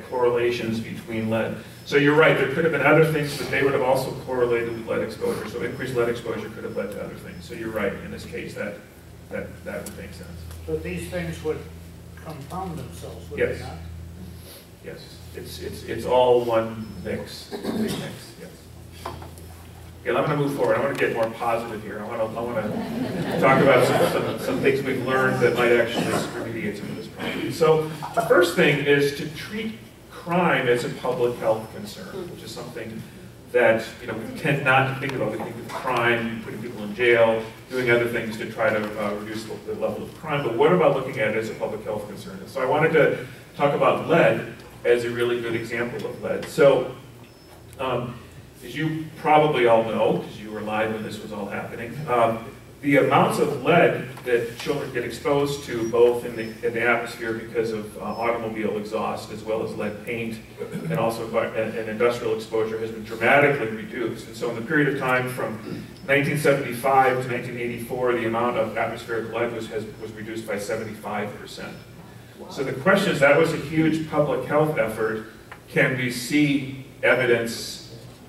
S2: correlations between lead. So you're right, there could have been other things, but they would have also correlated with lead exposure. So increased lead exposure could have led to other things. So you're right, in this case, that would make sense.
S12: So these things would compound themselves, would
S2: Yes.
S12: they not?
S2: Yes, it's all one mix, big mix, yes. Okay, I'm going to move forward. I want to get more positive here. I want to talk about some things we've learned that might actually remediate some of this problem. So the first thing is to treat crime as a public health concern, which is something that we tend not to think about. We think of crime, putting people in jail, doing other things to try to reduce the level of crime. But what about looking at it as a public health concern? And so I wanted to talk about lead as a really good example of lead. So, as you probably all know, because you were alive when this was all happening, the amounts of lead that children get exposed to, both in the atmosphere because of automobile exhaust, as well as lead paint, and also an industrial exposure, has been dramatically reduced. And so in the period of time from 1975 to 1984, the amount of atmospheric lead was reduced by 75%. So the question is, that was a huge public health effort. Can we see evidence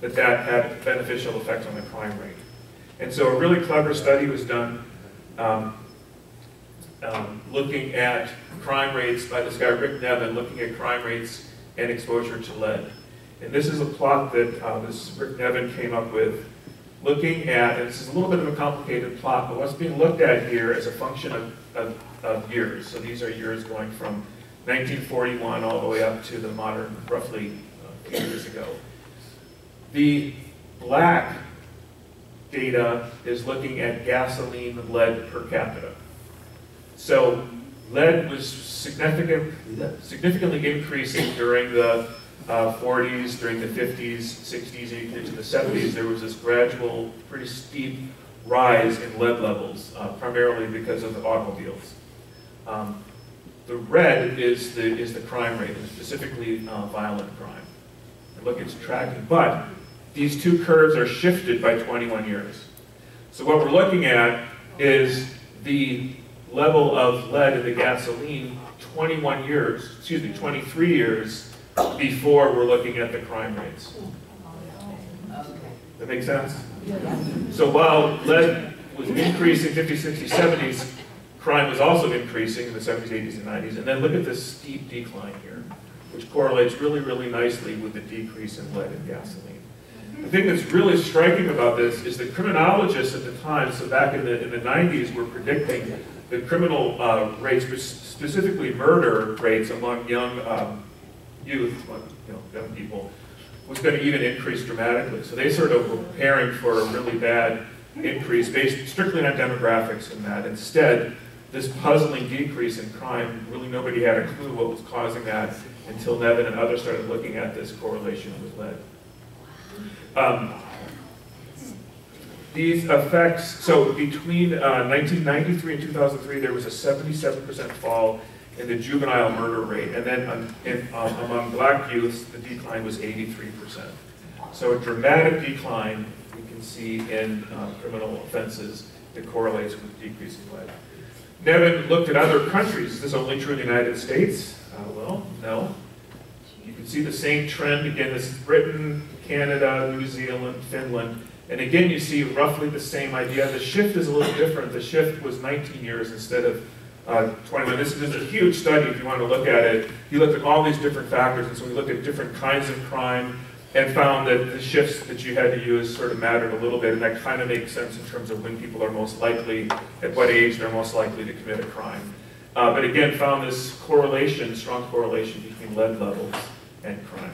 S2: that had beneficial effects on the crime rate? And so a really clever study was done looking at crime rates by this guy, Rick Nevin, looking at crime rates and exposure to lead. And this is a plot that this Rick Nevin came up with, looking at, and this is a little bit of a complicated plot, but what's being looked at here is a function of years. So these are years going from 1941 all the way up to the modern, roughly a few years ago. The black data is looking at gasoline lead per capita. So lead was significantly increasing during the 40s, during the 50s, 60s, and even into the 70s. There was this gradual, pretty steep rise in lead levels, primarily because of the automobiles. The red is the crime rate, and specifically violent crime. And look, it's tracking, but these two curves are shifted by 21 years. So what we're looking at is the level of lead in the gasoline 23 years before we're looking at the crime rates. That make sense? So while lead was increasing 50s, 60s, 70s, crime was also increasing in the 70s, 80s, and 90s. And then look at this steep decline here, which correlates really, really nicely with the decrease in lead in gasoline. The thing that's really striking about this is that criminologists at the time, so back in the 90s, were predicting that criminal rates, specifically murder rates among young youth, young people, was going to even increase dramatically. So they sort of were preparing for a really bad increase based strictly on demographics and that. Instead, this puzzling decrease in crime, really nobody had a clue what was causing that until Nevin and others started looking at this correlation with lead. These effects, so between 1993 and 2003, there was a 77% fall in the juvenile murder rate, and then among black youths, the decline was 83%. So a dramatic decline we can see in criminal offenses that correlates with decreasing lead. Nevin looked at other countries. Is this only true in the United States? Well, no. You can see the same trend. Again, this is Britain, Canada, New Zealand, Finland. And again, you see roughly the same idea. The shift is a little different. The shift was 19 years instead of 21. This is a huge study if you want to look at it. He looked at all these different factors, and so we looked at different kinds of crime and found that the shifts that you had to use sort of mattered a little bit, and that kind of makes sense in terms of when people are most likely, at what age they're most likely to commit a crime. But again, found this correlation, strong correlation between lead levels and crime.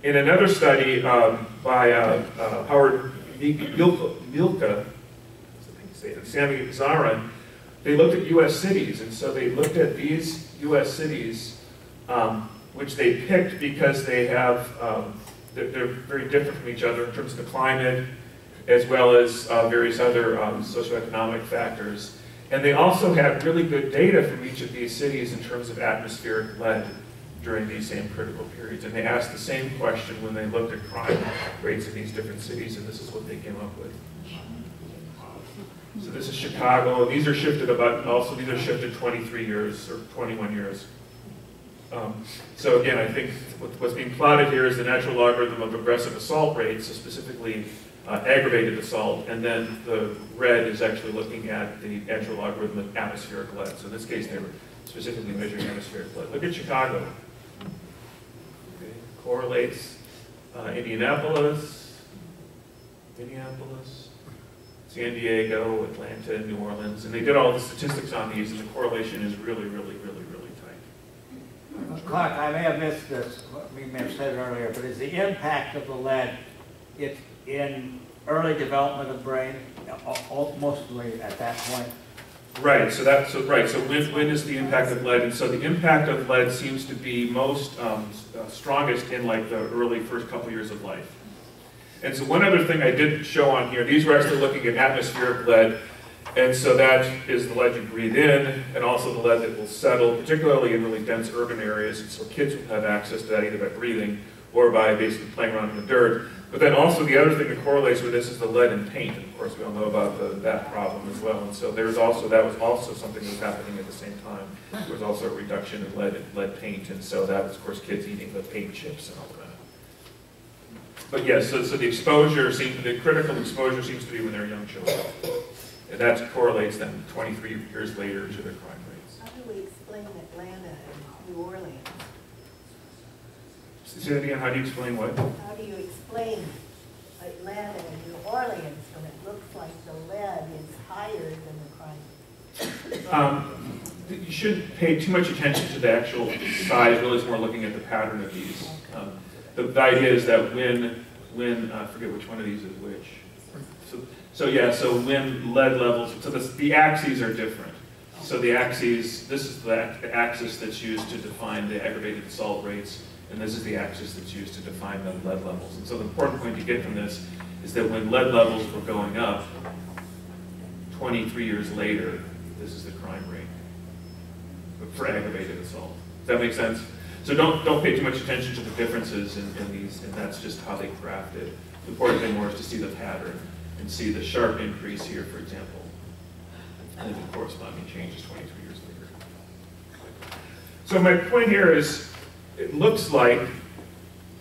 S2: In another study by Howard Milka, Sammy Zarin, they looked at U.S. cities, and so they looked at these U.S. cities, which they picked because they have, they're very different from each other in terms of the climate, as well as various other socioeconomic factors. And they also had really good data from each of these cities in terms of atmospheric lead during these same critical periods. And they asked the same question when they looked at crime rates in these different cities, and this is what they came up with. So this is Chicago, and these are shifted these are shifted 23 years, or 21 years. So again, I think what's being plotted here is the natural logarithm of aggressive assault rates, so specifically aggravated assault, and then the red is actually looking at the natural logarithm of atmospheric lead. So in this case, they were specifically measuring atmospheric lead. Look at Chicago. Okay. Correlates Indianapolis, San Diego, Atlanta, and New Orleans, and they did all the statistics on these, and the correlation is really, really, really, really tight.
S12: Clark, I may have missed this, we may have said it earlier, but is the impact of the lead in early development of the brain, mostly at that point?
S2: Right, so when is the impact of lead? And so the impact of lead seems to be most strongest in like the early first couple years of life. And so one other thing I did show on here, these were actually looking at atmospheric lead, and so that is the lead you breathe in, and also the lead that will settle, particularly in really dense urban areas, and so kids will have access to that either by breathing or by basically playing around in the dirt. But then also the other thing that correlates with this is the lead in paint, and of course we all know about that problem as well. And so that was also something that was happening at the same time. There was also a reduction in lead paint, and so that was, of course, kids eating the paint chips and all that. But yes, so the critical exposure seems to be when they're young children. And that correlates then 23 years later to their crime rates.
S6: How do we explain Atlanta and New Orleans?
S2: Say that again, how do you explain what?
S6: How do you explain Atlanta and New Orleans when it looks like the lead is higher than the crime?
S2: You shouldn't pay too much attention to the actual size, really it's more looking at the pattern of these. The idea is that when I forget which one of these is which. So when lead levels, so the axes are different. So the axes, this is the axis that's used to define the aggravated assault rates, and this is the axis that's used to define the lead levels. And so the important point to get from this is that when lead levels were going up, 23 years later, this is the crime rate for aggravated assault. Does that make sense? So don't pay too much attention to the differences in these, and that's just how they graphed it. The important thing more is to see the pattern and see the sharp increase here, for example, and then the corresponding changes 23 years later. So my point here is, it looks like,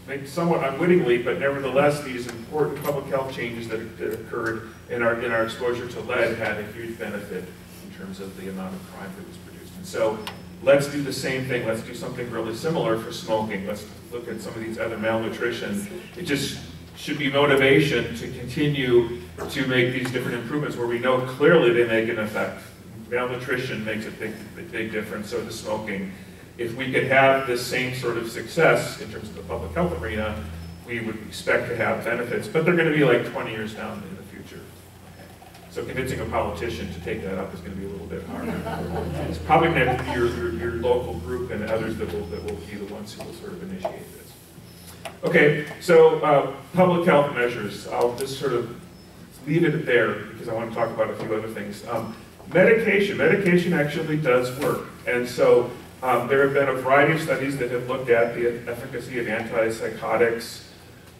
S2: maybe somewhat unwittingly, but nevertheless, these important public health changes that occurred in our exposure to lead had a huge benefit in terms of the amount of crime that was produced. And so let's do the same thing. Let's do something really similar for smoking. Let's look at some of these other malnutrition. It just should be motivation to continue to make these different improvements where we know clearly they make an effect. Malnutrition makes a big difference, so does smoking. If we could have this same sort of success in terms of the public health arena, we would expect to have benefits, but they're going to be like 20 years down in the future. So convincing a politician to take that up is going to be a little bit harder. It's probably going to have to be your local group and others that will be the ones who will sort of initiate this. Okay, so public health measures. I'll just sort of leave it there because I want to talk about a few other things. Medication actually does work, and so there have been a variety of studies that have looked at the efficacy of antipsychotics,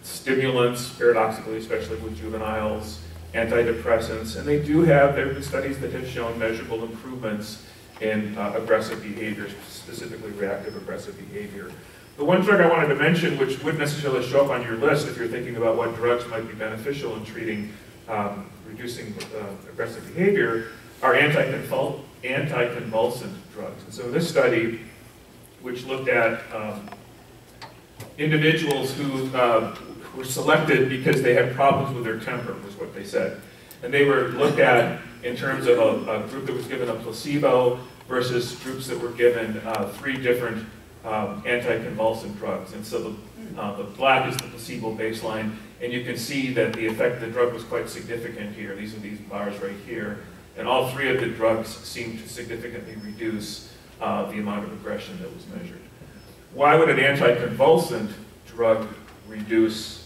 S2: stimulants, paradoxically, especially with juveniles, antidepressants, and there have been studies that have shown measurable improvements in aggressive behavior, specifically reactive aggressive behavior. The one drug I wanted to mention, which wouldn't necessarily show up on your list if you're thinking about what drugs might be beneficial in treating, reducing aggressive behavior, are anticonvulsant drugs. And so this study, which looked at individuals who were selected because they had problems with their temper, was what they said. And they were looked at in terms of a group that was given a placebo versus groups that were given 3 different anticonvulsant drugs. And so the black is the placebo baseline, and you can see that the effect of the drug was quite significant here. These are these bars right here. And all three of the drugs seem to significantly reduce the amount of aggression that was measured. Why would an anticonvulsant drug reduce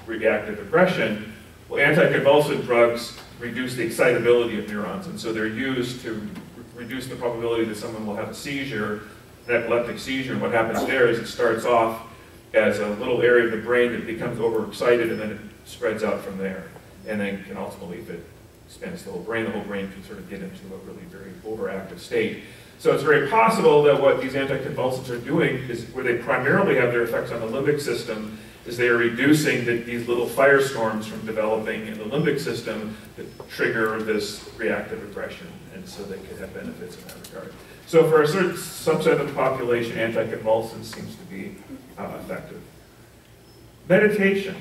S2: reactive aggression? Well, anticonvulsant drugs reduce the excitability of neurons, and so they're used to reduce the probability that someone will have a seizure, an epileptic seizure. And what happens there is it starts off as a little area of the brain that becomes overexcited, and then it spreads out from there. And then can ultimately, if it expands the whole brain can sort of get into a really very overactive state. So it's very possible that what these anticonvulsants are doing is, where they primarily have their effects on the limbic system, is they are reducing these little firestorms from developing in the limbic system that trigger this reactive aggression, and so they could have benefits in that regard. So for a certain subset of the population, anticonvulsants seems to be effective. Meditation.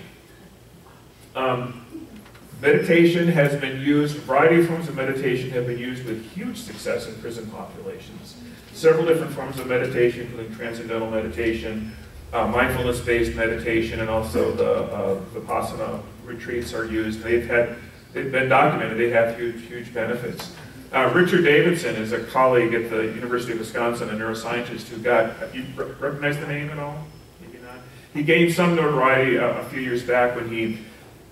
S2: Meditation has been used, a variety of forms of meditation have been used with huge success in prison populations. Several different forms of meditation, including transcendental meditation, mindfulness-based meditation, and also the Vipassana retreats are used. They've been documented, they have huge benefits. Richard Davidson is a colleague at the University of Wisconsin, a neuroscientist who you recognize the name at all? Maybe not. He gained some notoriety a few years back when he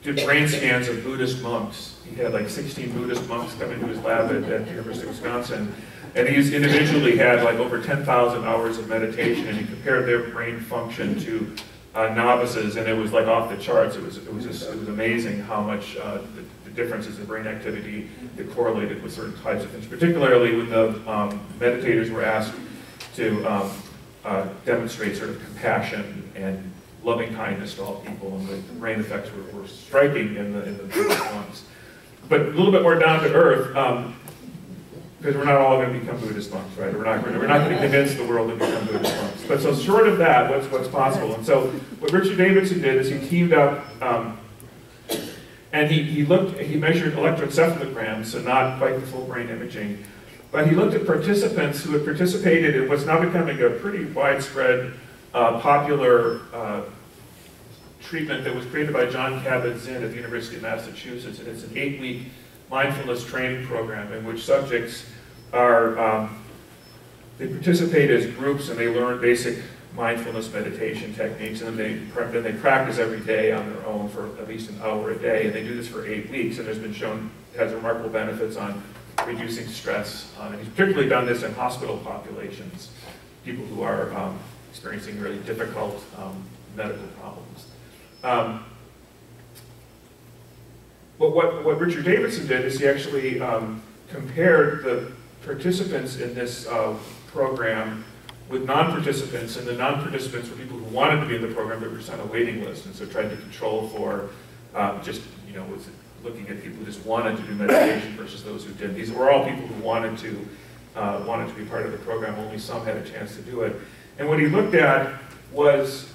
S2: did brain scans of Buddhist monks. He had like 16 Buddhist monks come into his lab at the University of Wisconsin. And he's individually had like over 10,000 hours of meditation, and he compared their brain function to novices, and it was like off the charts. It was amazing how much the differences in brain activity that correlated with certain types of things, particularly when the meditators were asked to demonstrate sort of compassion and loving kindness to all people, and the brain effects were striking in the Buddhist monks. But a little bit more down to earth, because we're not all going to become Buddhist monks, right? We're not going to convince the world to become Buddhist monks. But so short of that, what's possible? And so what Richard Davidson did is he teamed up, and he measured electroencephalograms, so not quite the full brain imaging, but he looked at participants who had participated in what's now becoming a pretty widespread, popular treatment that was created by John Kabat-Zinn at the University of Massachusetts, and it's an 8-week mindfulness training program in which subjects are, they participate as groups and they learn basic mindfulness meditation techniques, and then they practice every day on their own for at least an hour a day, and they do this for 8 weeks, and there's been shown it has remarkable benefits on reducing stress. And he's particularly done this in hospital populations, people who are experiencing really difficult medical problems. But what Richard Davidson did is he actually compared the participants in this program with non-participants, and the non-participants were people who wanted to be in the program but were just on a waiting list, and so tried to control for was looking at people who just wanted to do meditation versus those who didn't. These were all people who wanted to be part of the program. Only some had a chance to do it. And what he looked at was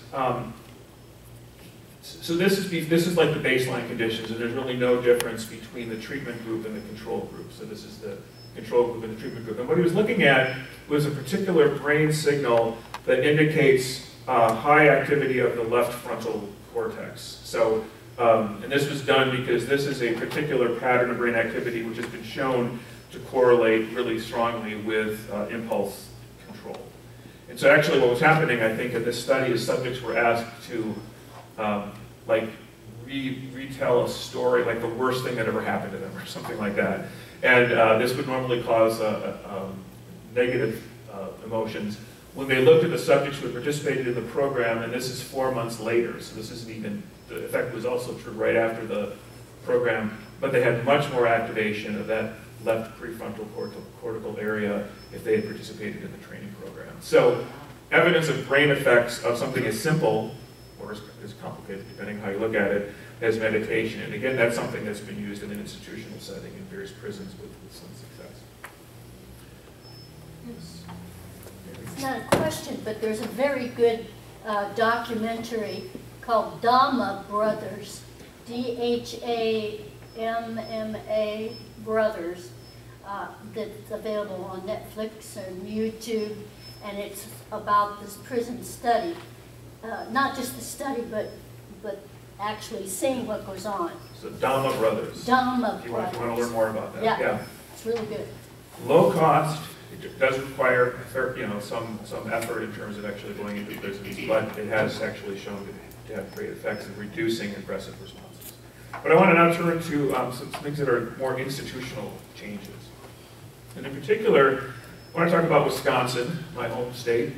S2: so this is like the baseline conditions, and there's really no difference between the treatment group and the control group. So this is the control group and the treatment group. And what he was looking at was a particular brain signal that indicates high activity of the left frontal cortex. So, and this was done because this is a particular pattern of brain activity which has been shown to correlate really strongly with impulse control. And so actually what was happening, I think, in this study is subjects were asked to retell a story, like the worst thing that ever happened to them or something like that. And this would normally cause negative emotions. When they looked at the subjects who had participated in the program, and this is 4 months later, so this isn't even, the effect was also true right after the program, but they had much more activation of that left prefrontal cortical area if they had participated in the training program. So evidence of brain effects of something as simple, or as complicated, depending on how you look at it, as meditation. And again, that's something that's been used in an institutional setting in various prisons with some success. Yes.
S13: It's not a question, but there's a very good documentary called Dhamma Brothers, D-H-A-M-M-A Brothers, that's available on Netflix and YouTube. and it's about this prison study. Not just the study, but actually seeing what goes on.
S2: So Dama Brothers.
S13: Dama
S2: If you want
S13: Brothers.
S2: to learn more about that.
S13: Yeah, it's really good.
S2: Low cost. It does require, some effort in terms of actually going into prisons, but it has actually shown to have great effects in reducing aggressive responses. But I want to now turn to some things that are more institutional changes. And in particular, I want to talk about Wisconsin, my home state,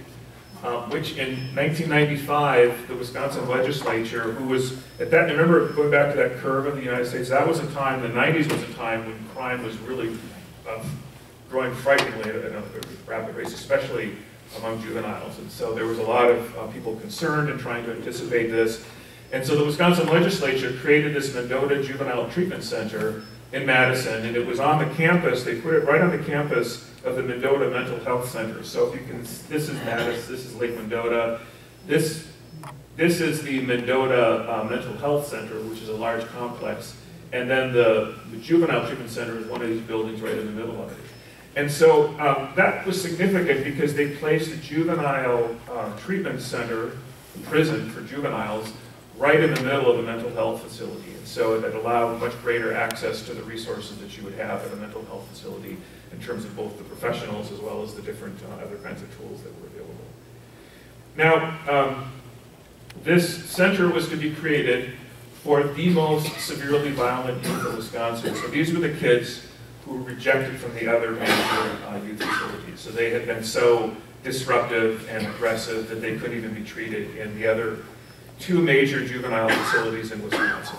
S2: which in 1995, the Wisconsin legislature, who was, at that, remember going back to that curve of the United States, that was a time, the 90s was a time when crime was really growing frighteningly at a rapid rate, especially among juveniles. And so there was a lot of people concerned and trying to anticipate this. And so the Wisconsin legislature created this Mendota Juvenile Treatment Center in Madison, and it was on the campus, they put it right on the campus of the Mendota Mental Health Center. So if you can, this is Madison, this is Lake Mendota. This is the Mendota Mental Health Center, which is a large complex. And then the Juvenile Treatment Center is one of these buildings right in the middle of it. And so that was significant because they placed the Juvenile Treatment Center, prison for juveniles, right in the middle of a mental health facility. And so that allowed much greater access to the resources that you would have at a mental health facility in terms of both the professionals as well as the different other kinds of tools that were available. Now, this center was to be created for the most severely violent youth in Wisconsin. So these were the kids who were rejected from the other major youth facilities. So they had been so disruptive and aggressive that they couldn't even be treated in the other two major juvenile facilities in Wisconsin.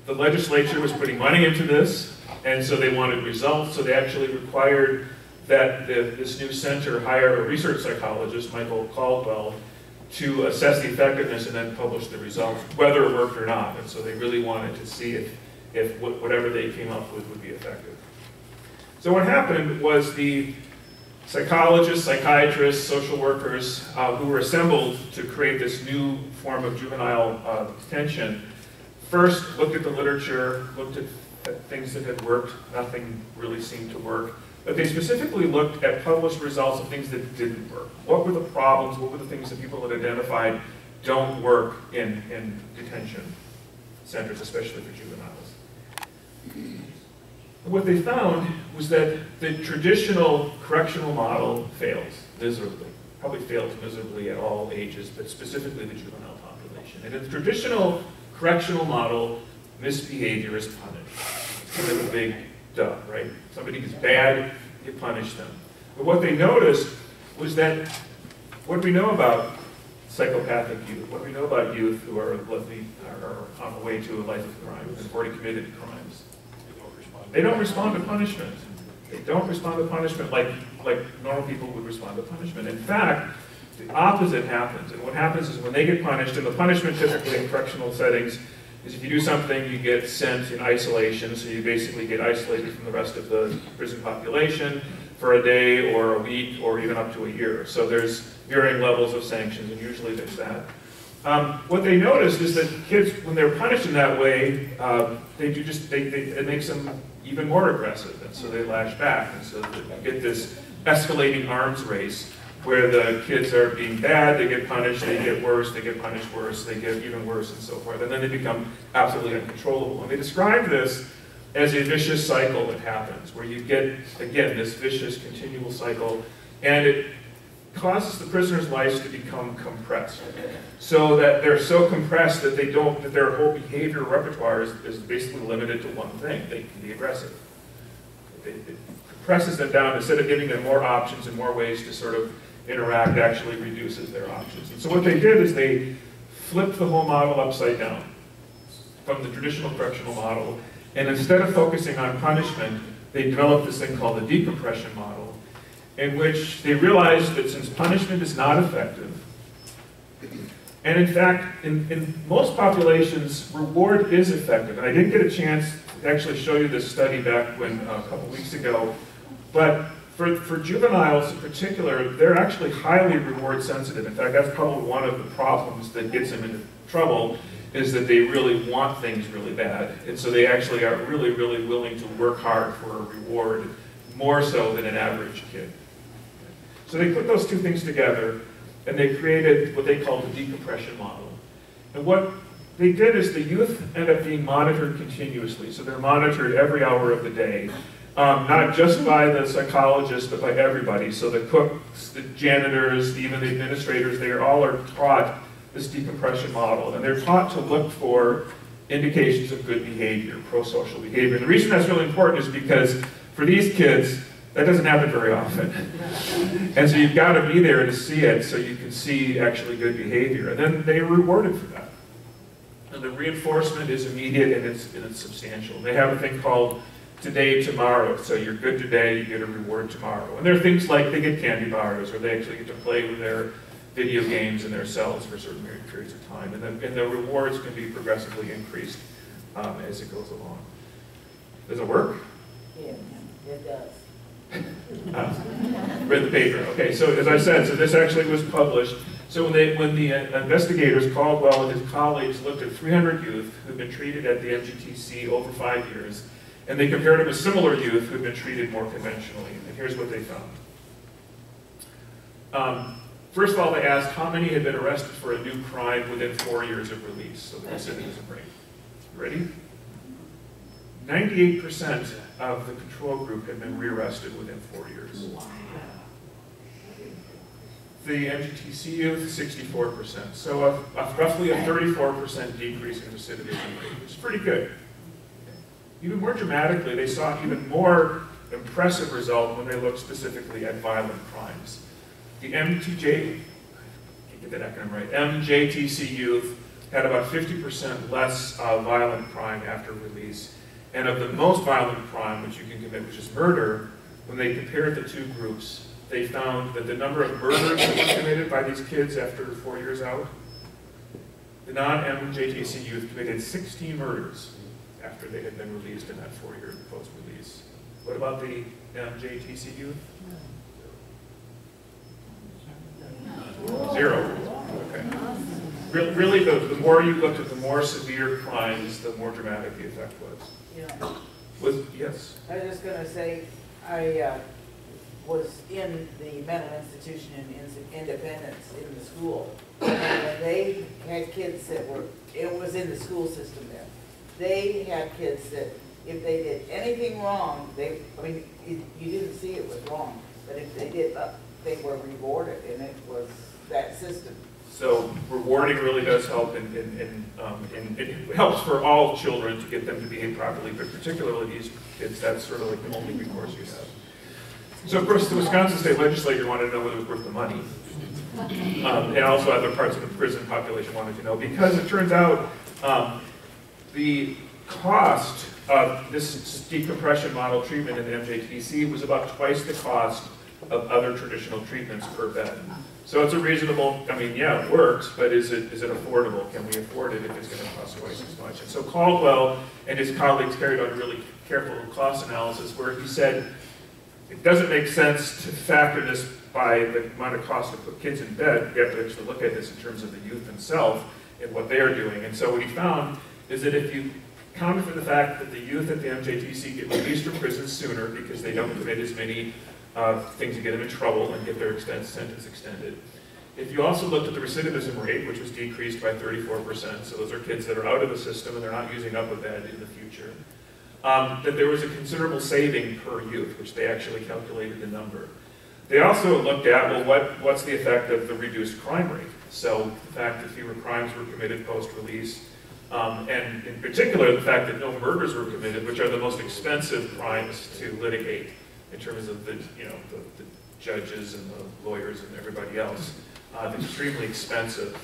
S2: The legislature was putting money into this, and so they wanted results, so they actually required that this new center hire a research psychologist, Michael Caldwell, to assess the effectiveness and then publish the results, whether it worked or not. And so they really wanted to see if whatever they came up with would be effective. So what happened was the psychologists, psychiatrists, social workers who were assembled to create this new form of juvenile detention first looked at the literature, looked at things that had worked. Nothing really seemed to work. But they specifically looked at published results of things that didn't work. What were the problems? What were the things that people had identified don't work in detention centers, especially for juveniles? What they found was that the traditional correctional model fails miserably. Probably fails miserably at all ages, but specifically the juvenile population. And in the traditional correctional model, misbehavior is punished. It's kind of a big duh, right? Somebody is bad, you punish them. But what they noticed was that what do we know about psychopathic youth? What do we know about youth who are on the way to a life of crime, who've already committed crimes? They don't respond to punishment. They don't respond to punishment like normal people would respond to punishment. In fact, the opposite happens. And what happens is when they get punished, and the punishment typically in correctional settings is if you do something, you get sent in isolation, so you basically get isolated from the rest of the prison population for a day or a week or even up to a year. So there's varying levels of sanctions, and usually there's that. What they noticed is that kids, when they're punished in that way, it makes them even more aggressive, and so they lash back, and so you get this escalating arms race where the kids are being bad, they get punished, they get worse, they get punished worse, they get even worse, and so forth, and then they become absolutely uncontrollable. And they describe this as a vicious cycle that happens, where you get, again, this vicious, continual cycle, and it causes the prisoners' lives to become compressed, so that they're so compressed that that their whole behavior repertoire is basically limited to one thing. They can be aggressive. It compresses them down. Instead of giving them more options and more ways to sort of interact, actually reduces their options. And so what they did is they flipped the whole model upside down from the traditional correctional model, and instead of focusing on punishment, they developed this thing called the Decompression Model, in which they realized that since punishment is not effective, and in fact, in most populations, reward is effective. And I didn't get a chance to actually show you this study back a couple weeks ago, but for juveniles in particular, they're actually highly reward sensitive. In fact, that's probably one of the problems that gets them into trouble, is that they really want things really bad. And so they actually are really, really willing to work hard for a reward more so than an average kid. So they put those two things together, and they created what they called the decompression model. And what they did is the youth end up being monitored continuously. So they're monitored every hour of the day, not just by the psychologist, but by everybody. So the cooks, the janitors, even the administrators, they all are taught this decompression model. And they're taught to look for indications of good behavior, pro-social behavior. And the reason that's really important is because for these kids, that doesn't happen very often. And so you've got to be there to see it so you can see actually good behavior. And then they are rewarded for that. And the reinforcement is immediate and it's substantial. They have a thing called today, tomorrow. So you're good today, you get a reward tomorrow. And there are things like they get candy bars, or they actually get to play with their video games in their cells for certain periods of time. And the rewards can be progressively increased as it goes along. Does it work?
S9: Yeah, it does.
S2: Read the paper. Okay, so as I said, so this actually was published. So when the investigators, Caldwell and his colleagues, looked at 300 youth who'd been treated at the MGTC over 5 years, and they compared them with similar youth who'd been treated more conventionally. And here's what they found. First of all, they asked how many had been arrested for a new crime within 4 years of release. So the recidivism rate. Ready? 98% of the control group had been rearrested within 4 years. Wow. The MGTC youth, 64%. So roughly a 34% decrease in recidivism rate, which is pretty good. Even more dramatically, they saw an even more impressive result when they looked specifically at violent crimes. The MJTC youth had about 50% less violent crime after release. And of the most violent crime which you can commit, which is murder, when they compared the two groups, they found that the number of murders that were committed by these kids after 4 years out, the non-MJTC youth committed 16 murders after they had been released in that 4-year post-release. What about the MJTC youth? 0. Okay. Really, the more you looked at the more severe crimes, the more dramatic the effect was.
S9: Yeah.
S2: Yes?
S9: I was just going to say, I was in the mental institution in Independence in the school. And they had kids that were, it was in the school system there. They had kids that if they did anything wrong, you didn't see it was wrong, but if they did, they were rewarded, and it was that system.
S2: So rewarding really does help, and it helps for all children to get them to behave properly, but particularly these kids, that's sort of like the only recourse you have. So of course the Wisconsin State Legislature wanted to know whether it was worth the money. And also other parts of the prison population wanted to know, because it turns out the cost of this decompression model treatment in the MJTC was about twice the cost of other traditional treatments per bed. So it's a reasonable, yeah, it works, but is it affordable? Can we afford it if it's going to cost twice as much? And so Caldwell and his colleagues carried out a really careful cost analysis where he said it doesn't make sense to factor this by the amount of cost to put kids in bed. You have to actually look at this in terms of the youth themselves and what they're doing. And so what he found is that if you counted for the fact that the youth at the MJTC get released from prison sooner because they don't commit as many things to get them in trouble and get their sentence extended. If you also looked at the recidivism rate, which was decreased by 34%, so those are kids that are out of the system and they're not using up a bed in the future, that there was a considerable saving per youth, which they actually calculated the number. They also looked at, well, what's the effect of the reduced crime rate? So the fact that fewer crimes were committed post-release, and in particular the fact that no murders were committed, which are the most expensive crimes to litigate in terms of the judges and the lawyers and everybody else. They're extremely expensive.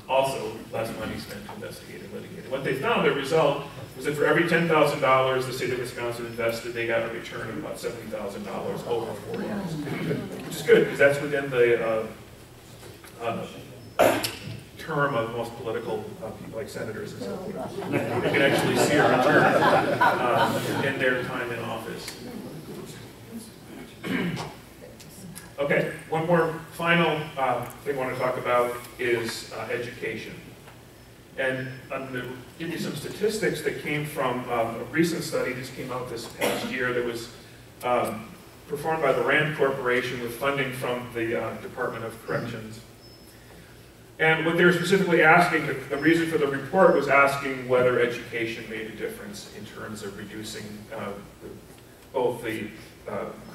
S2: Also, less money spent to investigate and litigate. What they found, the result, was that for every $10,000 the state of Wisconsin invested, they got a return of about $70,000 over 4 years, which is good, because that's within the term of most political people, like senators and so forth. They can actually see a return in their time in office. Okay, one more final thing I want to talk about is education. And I'm going to give you some statistics that came from a recent study that just came out this past year. There was performed by the RAND Corporation with funding from the Department of Corrections. And what they were specifically asking, the reason for the report was asking whether education made a difference in terms of reducing both the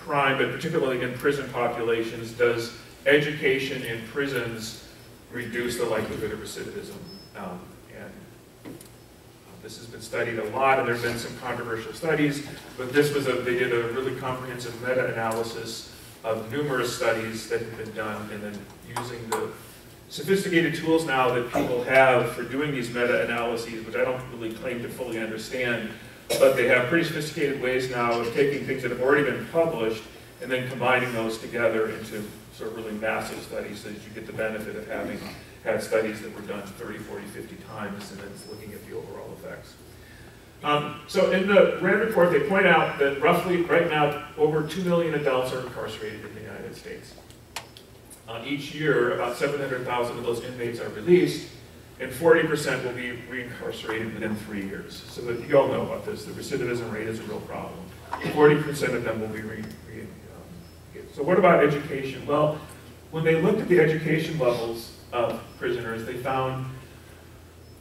S2: crime, but particularly in prison populations. Does education in prisons reduce the likelihood of recidivism? This has been studied a lot, and there have been some controversial studies, but they did a really comprehensive meta-analysis of numerous studies that have been done, and then using the sophisticated tools now that people have for doing these meta-analyses, which I don't really claim to fully understand, but they have pretty sophisticated ways now of taking things that have already been published and then combining those together into sort of really massive studies so that you get the benefit of having had studies that were done 30, 40, 50 times and then looking at the overall effects. So in the RAND report, they point out that roughly, right now, over 2 million adults are incarcerated in the United States. Each year, about 700,000 of those inmates are released, and 40% will be reincarcerated within 3 years. So that you all know about this, the recidivism rate is a real problem. 40% of them will be so what about education? Well, when they looked at the education levels of prisoners, they found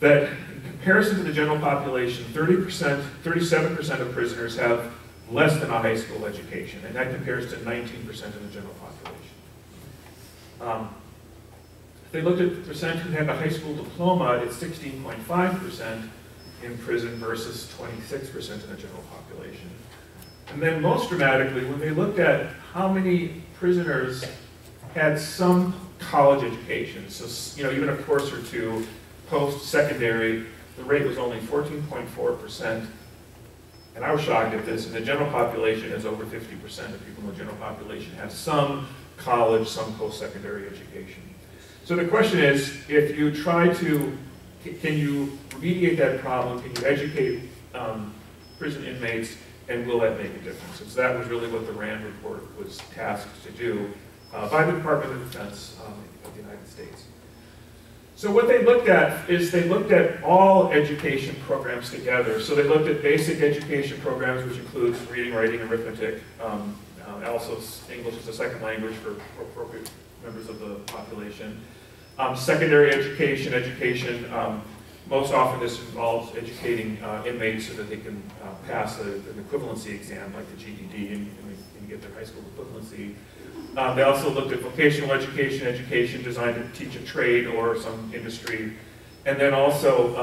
S2: that in comparison to the general population, 37% of prisoners have less than a high school education, and that compares to 19% of the general population. They looked at the percent who had a high school diploma, it's 16.5% in prison versus 26% in the general population. And then most dramatically, when they looked at how many prisoners had some college education, so even a course or two post-secondary, the rate was only 14.4%. And I was shocked at this. In the general population, is over 50% of people in the general population have some college, some post-secondary education. So the question is, if you try to, can you remediate that problem? Can you educate prison inmates, and will that make a difference? And so that was really what the RAND report was tasked to do by the Department of Defense of the United States. So what they looked at is they looked at all education programs together. So they looked at basic education programs, which includes reading, writing, arithmetic, also English as a second language for appropriate members of the population. Secondary education, most often this involves educating inmates so that they can pass an equivalency exam like the GED and get their high school equivalency. They also looked at vocational education designed to teach a trade or some industry, and then also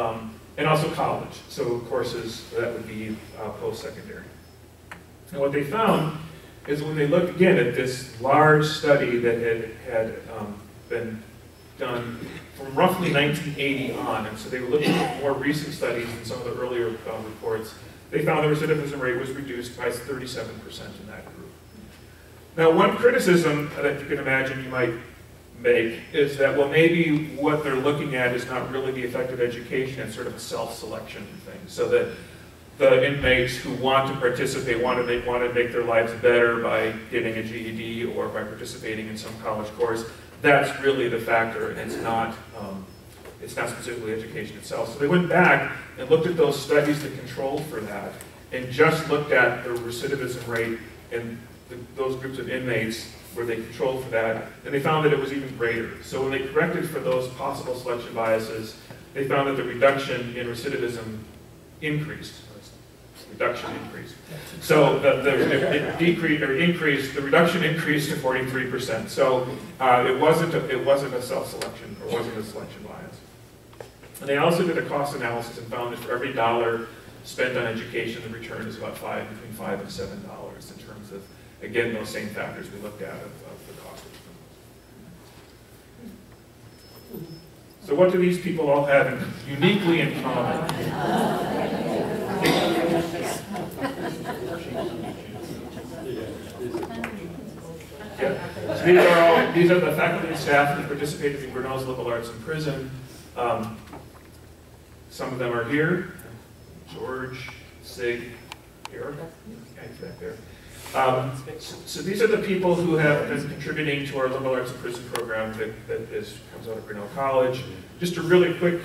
S2: college, so courses that would be post-secondary. And what they found is when they looked again at this large study that had been done from roughly 1980 on, and so they were looking at more recent studies than some of the earlier reports, they found the recidivism rate was reduced by 37% in that group. Now, one criticism that you can imagine you might make is that, well, maybe what they're looking at is not really the effect of education, it's sort of a self-selection thing, so that the inmates who want to participate, want to make their lives better by getting a GED or by participating in some college course, that's really the factor, and it's not specifically education itself. So they went back and looked at those studies that controlled for that, and just looked at the recidivism rate in those groups of inmates where they controlled for that, and they found that it was even greater. So when they corrected for those possible selection biases, they found that the reduction in recidivism increased. So the reduction increased to 43%. So it wasn't a self-selection, or wasn't a selection bias. And they also did a cost analysis and found that for every dollar spent on education, the return is about between $5 and $7 in terms of, again, those same factors we looked at of the cost of criminals. So what do these people all have uniquely in common? Yeah. So these are the faculty and staff who participated in Grinnell's Liberal Arts in Prison. Some of them are here. George, Sig, here. Back there. So these are the people who have been contributing to our Liberal Arts in Prison program that comes out of Grinnell College. Just a really quick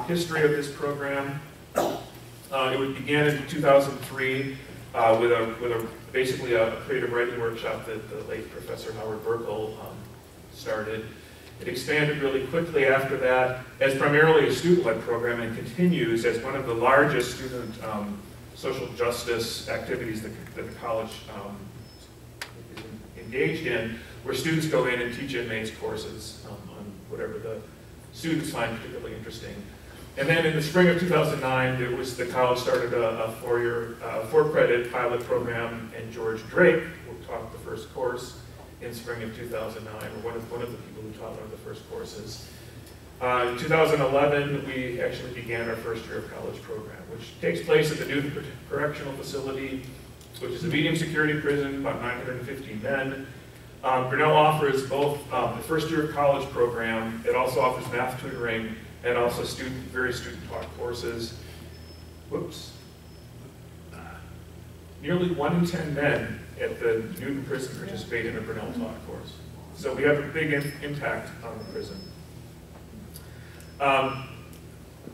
S2: history of this program. It began in 2003 with basically a creative writing workshop that the late Professor Howard Burkle started. It expanded really quickly after that as primarily a student-led program and continues as one of the largest student social justice activities that the college is engaged in, where students go in and teach inmates courses on whatever the students find particularly interesting. And then in the spring of 2009, the college started a four-credit pilot program, and George Drake taught the first course in spring of 2009, or one of the people who taught one of the first courses. In 2011, we actually began our first year of college program, which takes place at the Newton Correctional Facility, which is a medium security prison, about 950 men. Grinnell offers both the first year of college program. It also offers math tutoring and also very student-taught courses. Whoops. Nearly 1 in 10 men at the Newton prison participate in a Grinnell taught course. So we have a big impact on the prison.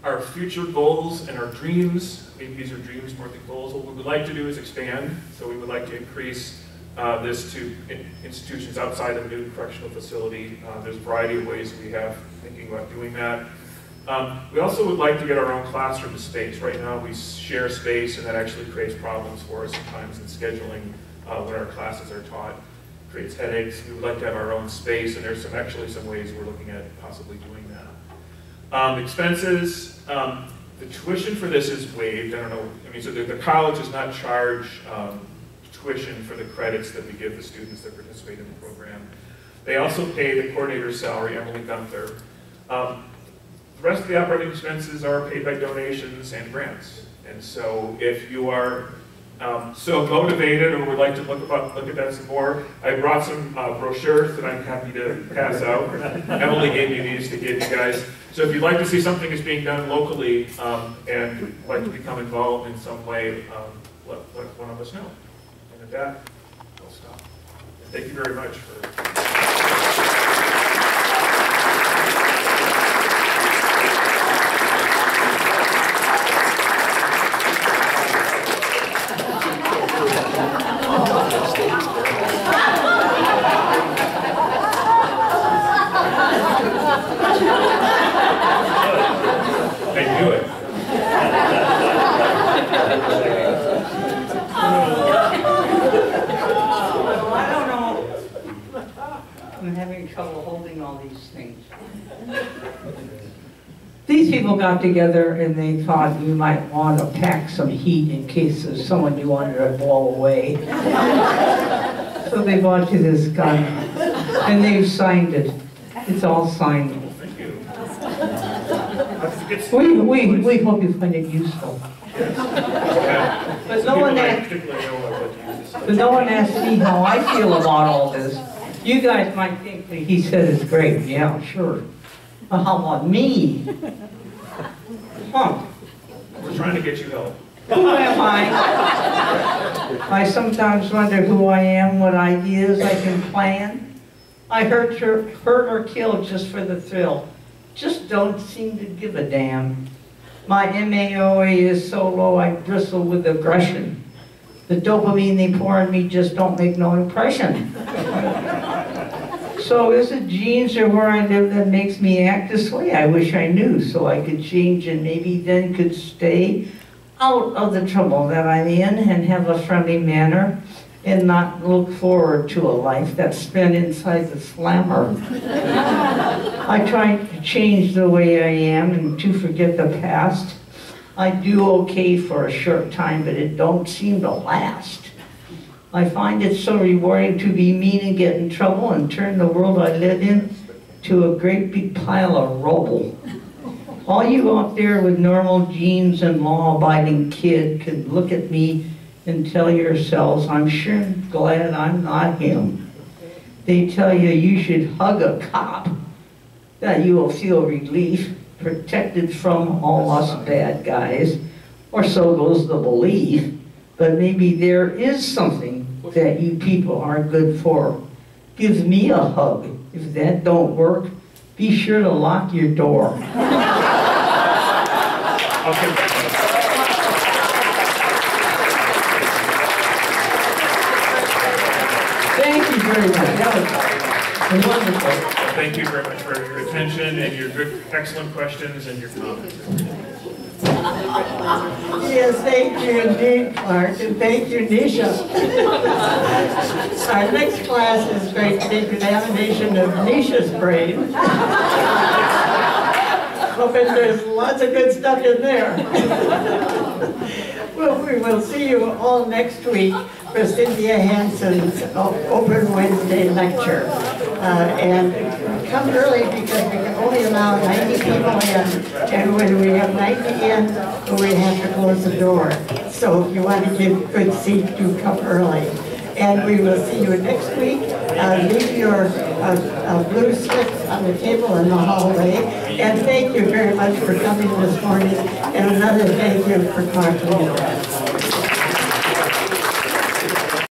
S2: Our future goals and our dreams, maybe these are dreams more than goals, what we would like to do is expand. So we would like to increase this to institutions outside of the Newton Correctional Facility. There's a variety of ways we have thinking about doing that. We also would like to get our own classroom space. Right now we share space, and that actually creates problems for us sometimes in scheduling when our classes are taught. It creates headaches. We would like to have our own space, and there's actually some ways we're looking at possibly doing that. Expenses, the tuition for this is waived. I don't know, I mean, so the college does not charge tuition for the credits that we give the students that participate in the program. They also pay the coordinator's salary, Emily Gunther. The rest of the operating expenses are paid by donations and grants. And so if you are so motivated or would like to look at that some more, I brought some brochures that I'm happy to pass out. Emily gave me these to give you guys. So if you'd like to see something that's being done locally and like to become involved in some way, let one of us know. And with that, I'll stop. And thank you very much for... I knew it.
S14: I don't know. I'm having trouble holding all these things. These people got together and they thought you might want to pack some heat in case there's someone you wanted to blow away. So they bought you this gun and they've signed it. It's all signed.
S2: Thank you.
S14: We hope you find it useful. But no one asked me how I feel about all this. You guys might think that he said it's great. Yeah, sure. But how about me? Huh?
S2: We're trying to get you help.
S14: Who am I? I sometimes wonder who I am, what ideas I can plan. I hurt or kill just for the thrill. Just don't seem to give a damn. My MAOA is so low I bristle with aggression. The dopamine they pour in me just don't make no impression. So is it genes or where I live that makes me act this way? I wish I knew so I could change and maybe then could stay out of the trouble that I'm in and have a friendly manner and not look forward to a life that's spent inside the slammer. I try to change the way I am and to forget the past. I do okay for a short time, but it don't seem to last. I find it so rewarding to be mean and get in trouble and turn the world I live in to a great big pile of rubble. All you out there with normal genes and law-abiding kid can look at me and tell yourselves, I'm sure glad I'm not him. They tell you you should hug a cop, that you will feel relief, protected from all us bad guys, or so goes the belief. But maybe there is something that you people are good for. Give me a hug. If that don't work, be sure to lock your door.
S1: Wonderful.
S2: Thank you very much for your attention and your good, excellent questions and your comments.
S1: Yes, thank you indeed, Clark, and thank you, Nisha. Our next class is going to be an examination of Nisha's brain. Hoping there's lots of good stuff in there. Well, we will see you all next week for Cynthia Hansen's Open Wednesday lecture. And come early because we can only allow 90 people in. And when we have 90 in, we have to close the door. So if you want to give good seat, do come early. And we will see you next week. Leave your blue slips on the table in the hallway. And thank you very much for coming this morning. And another thank you for talking to us.